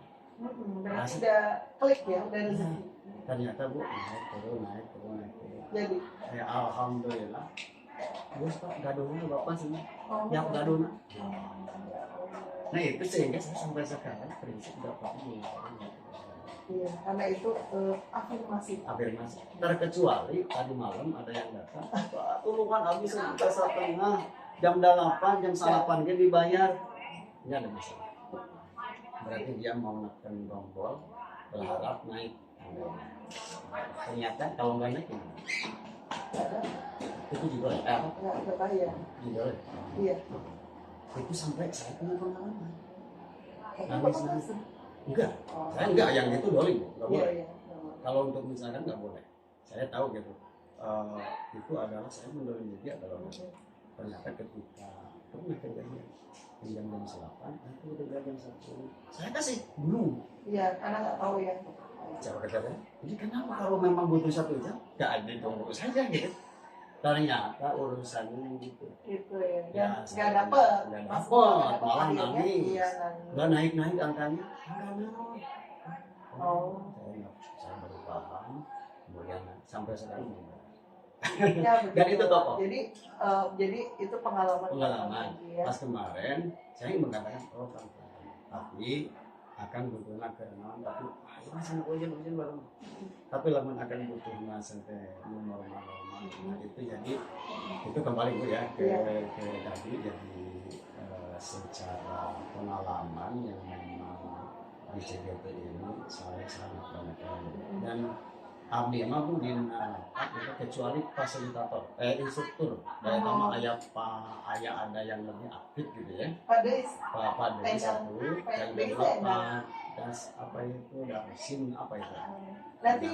Berarti udah klik ya, udah rezeki. Ternyata Bu naik turun. Jadi, Ya alhamdulillah. Bos Pak gaduhnya Bapak sini. oh, Yang gaduhnya. Nah itu sehingga saya sampai sekarang prinsip Bapak ini. iya, karena itu afirmasi. Afirmasi. Terkecuali tadi malam ada yang datang, Pak tolongan habis kita 1:30, jam 8, jam 8 dia dibayar. Ini ada masalah. Berarti dia mau menekan tombol, berharap naik. Ternyata kalau nggak naik gimana? Itu juga Nggak bayar. juga Iya. itu sampai saya punya pengalaman. Nangis. Enggak, saya enggak yang itu doling, nggak Iya, boleh. iya. Kalau untuk misalkan nggak boleh. Saya tahu gitu. Itu adalah saya mendolimi dia kalau ternyata ketika pernah kejadian jam 8, nanti udah jam 1. Saya kasih belum. Iya, karena nggak tahu ya. Siapa katanya? Jadi kenapa kalau memang butuh 1 jam, nggak ada tunggu saja gitu. Ternyata urusannya gitu. Gitu ya. Ya, Nggak dapet. nggak Pas dapet, dapet malah akhirnya, nangis. iya, nangis. Nggak naik angkanya. Oh. Saya baru paham. Kemudian sampai sekarang Ya, dan itu toko. Jadi itu pengalaman. Ya. Pas kemarin saya mengatakan tapi akan butuh kerenangan tapi ini sana ujian baru tapi lamun akan butuh sampai normal itu jadi itu kembali Bu ya ke tadi jadi secara pengalaman yang memang di CGT ini saya sangat banyak dan abdi mah Bu kecuali fasilitator instruktur dari nama ayah ada yang lebih aktif gitu ya Pak Desi satu yang kedua das apa itu Darsin apa itu nanti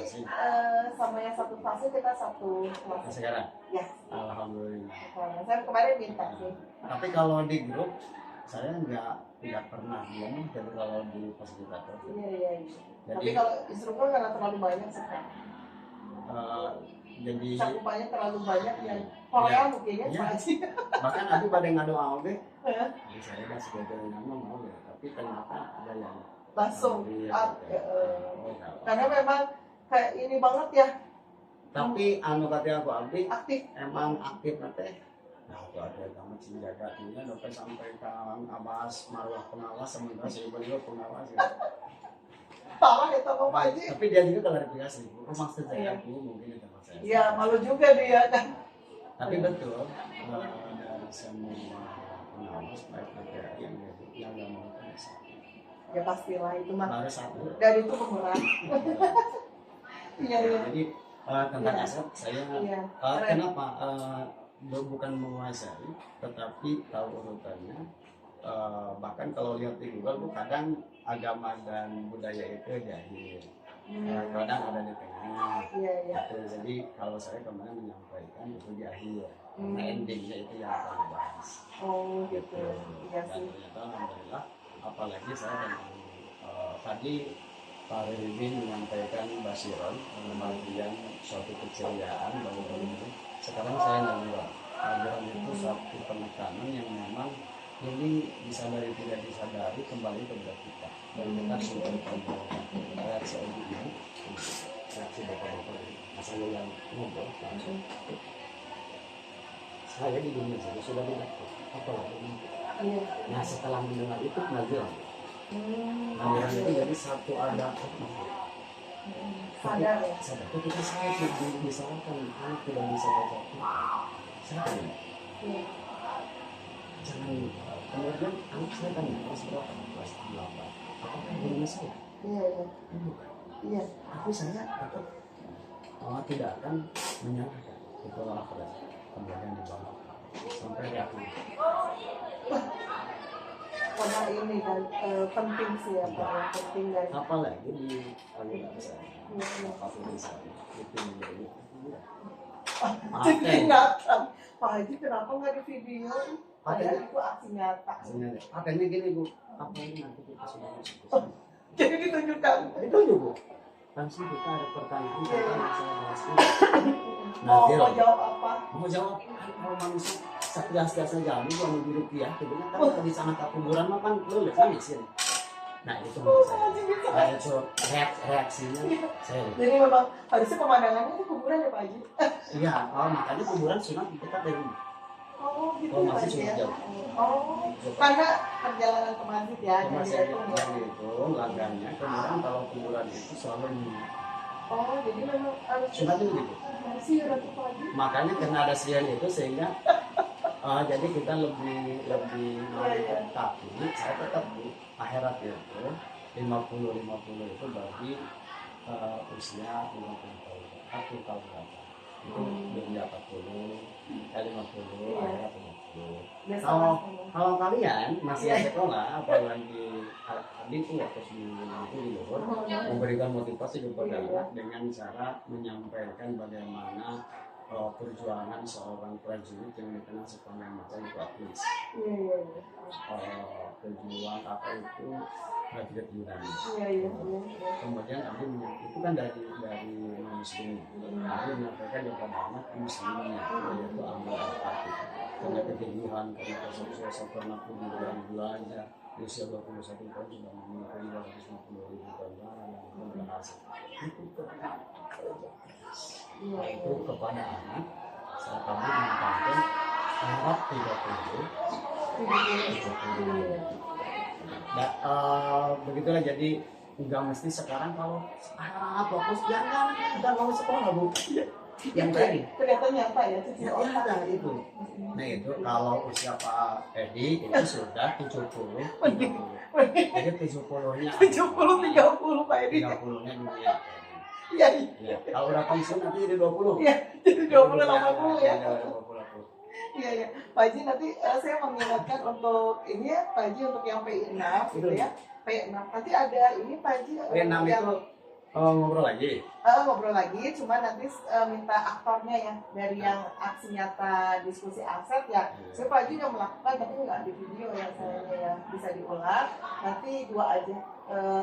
sama yang satu fase kita satu kelas sekarang ya alhamdulillah saya kemarin minta sih tapi kalau di grup saya nggak pernah belum jadi kalau di fasilitator iya jadi, tapi kalau instruktur karena terlalu banyak sekarang jadi cakupannya terlalu banyak yang Korea mungkin ya Pak Haji bahkan ada pada ngadu AOB saya nggak sebagai nama mau ya tapi ternyata ada yang langsung karena memang kayak ini banget ya tapi anu kata aku abdi aktif emang aktif nanti nah itu ada kamu jaga ini sampai sampai Kang Abbas marwah pengawas sementara saya beliau pengawas ya parah ya Pak Haji tapi dia juga klarifikasi maksud saya aku mungkin itu maksud saya iya malu juga dia kan tapi betul dari semua pengawas baik PPRI yang nggak mau ya pastilah itu mah baru satu dari itu pengurang iya jadi tentang aset saya kenapa bukan menguasai tetapi tahu urutannya bahkan kalau lihat di Google tuh kadang agama dan budaya itu jahil kadang ada di tengah gitu. Jadi kalau saya kemarin menyampaikan itu di akhir karena endingnya itu yang akan dibahas gitu ya dan ternyata alhamdulillah apalagi saya tadi Pak Ridin menyampaikan basiron kemudian suatu keceriaan baru-baru ini sekarang saya naburan itu satu penekanan yang memang ini disadari tidak disadari kembali kepada kita dan kita sudah reaksi ini reaksi bapak-bapak asalnya yang ngobrol langsung saya di dunia saya sudah dilakukan apalagi nah setelah mendengar itu pengajaran pengajaran itu jadi satu ada sadar ya ketika saya misalkan anak tidak bisa baca saya jangan kemudian anak saya tanya kelas berapa kelas 8 apakah gurunya saya iya tapi saya tetap tidak akan menyalahkan itu apa kemudian dibawa sampai reaksi karena ini kan penting sih ya Pak yang penting dan apalagi di aliran saya bisa itu menjadi jadi ingatan Pak Haji kenapa nggak di video padahal itu aksi nyata akhirnya gini Bu apa ini nanti kita sudah masuk jadi ditunjukkan itu juga Bu langsung kita ada pertanyaan Iya, iya. tentang masalah bahas ini. Mau Nanti loh, jawab apa? mau jawab kan kalau manusia cerdas-cerdas saja ini kalau mau rupiah sebenarnya kan di sana kuburan mah kan lu lihat kan sini. Nah itu menurut saya. Nah itu reaksinya saya. Jadi memang harusnya pemandangannya itu kuburan ya Pak Haji? Iya, makanya kuburan sunat dekat dari rumah. Oh gitu Oh, ya, masih Pak Haji, cukup ya? jauh. Oh, karena perjalanan ke masjid ya. Cuma jadi saya itu ya. yang itu langgannya, kemudian kalau kuburan itu selalu ini. Oh, jadi memang harus Sunat itu gitu. sih udah Pak Haji. Makanya karena ada siang itu sehingga jadi kita lebih tapi saya tetap di akhirat itu 50 itu bagi usia 50 tahun. Aku tahu berapa. Itu dunia 40, 50, akhirat 50. Kalau kalian masih sekolah, apalagi itu waktu nanti di luar, memberikan motivasi kepada anak dengan cara menyampaikan bagaimana perjuangan seorang prajurit yang dikenal sepanjang masa itu atlet. Pejuang apa itu prajurit Yunani. Kemudian tadi itu kan dari muslim. Tadi menyampaikan kepada anak muslimnya yaitu amal al-fatih. Karena kegigihan, karena sukses, karena kemudian belanja usia 21 tahun sudah memiliki 250.000 dolar yang berhasil. Itu kepada anak saya kami menekankan harap 30. Nah, begitulah jadi nggak mesti sekarang kalau anak fokus jangan mau sekolah bu yang tadi Kelihatan nyata ya, ya ada itu. Nah itu kalau usia Pak Edi itu sudah 70. Jadi 70-nya 70-30 Pak Edi. 30-nya dunia. Iya. Ya, kalau udah pensiun nanti jadi 20. Iya, jadi 20-80 ya. Iya ya, Pak Haji nanti saya mengingatkan untuk ini ya, Pak Haji untuk yang PI6 gitu ya. PI6 nanti ada ini Pak Haji PI6 itu ngobrol lagi. Ngobrol lagi, cuma nanti minta aktornya ya dari yang aksi nyata diskusi aset ya. Saya Pak Haji udah melakukan tapi nggak di video ya sayangnya ya, bisa diulang. Nanti 2 aja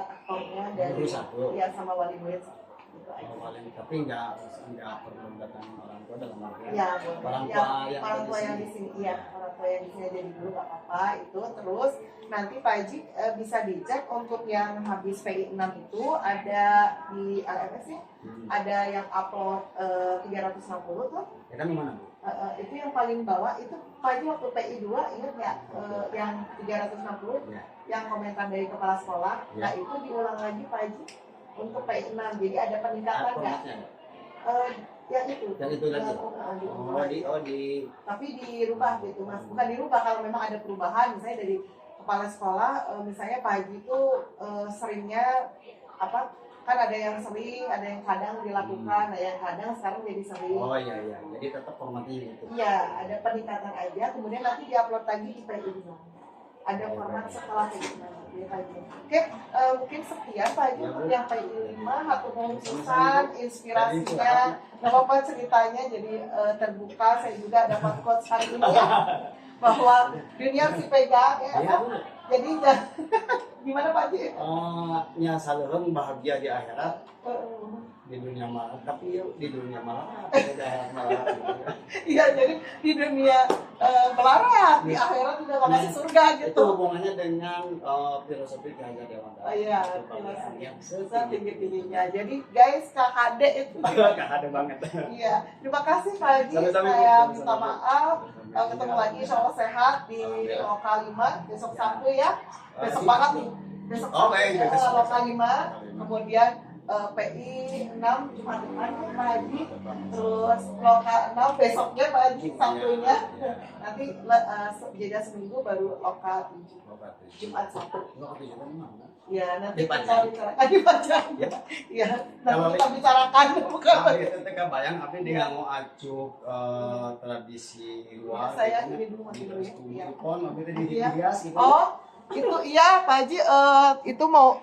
aktornya dari ya sama wali murid. Tapi nggak perlu datang orang tua dalam artian ya, orang tua yang di sini iya orang tua yang di sini jadi dulu nggak apa-apa itu. Terus nanti Pak Haji bisa dicek untuk yang habis PI 6 itu ada di LMS ya, ada yang upload 360 tuh ya kan mana itu yang paling bawah itu Pak Haji waktu PI 2 ingat nggak yang 360 ya. Yang komentar dari kepala sekolah ya. Nah itu diulang lagi Pak Haji untuk PI 6 jadi ada peningkatan nggak? Yang itu tadi tapi dirubah gitu Mas, bukan dirubah kalau memang ada perubahan misalnya dari kepala sekolah misalnya Pak Haji itu seringnya apa kan ada yang sering ada yang kadang dilakukan ada yang kadang sekarang jadi sering iya jadi tetap formatnya gitu iya ada peningkatan aja kemudian nanti diupload lagi di PI 6 ada format setelah PI 6 ya Pak Haji. Oke, mungkin sekian Pak Haji untuk yang PI 5 atau pesan inspirasinya nggak apa-apa ceritanya jadi terbuka. Saya juga dapat quotes hari ini ya bahwa dunia harus dipegang ya kan? Jadi gimana Pak Haji? Ya saluran bahagia di akhirat di dunia malam tapi di dunia malam di akhirat malam iya jadi di dunia melarat di akhirat udah nggak masuk surga gitu itu hubungannya dengan filosofi Gajah Dewata iya filosofi tinggi-tingginya jadi guys KHD itu KHD banget iya terima kasih Pak Haji saya minta maaf ketemu lagi insya Allah sehat di lokal 5 besok Sabtu ya besok banget nih besok Sabtu lokal 5 kemudian PI 6 Jumat depan Pak Haji terus lokal 6 besoknya Pak Haji Sabtunya nanti jeda seminggu baru lokal 7 Jumat 1 ya nanti kita bicarakan di Pajang ya nanti kita bicarakan bukan itu teka bayang tapi dia mau acuk tradisi luar saya ini dulu mati dulu ya oh itu iya Pak Haji itu mau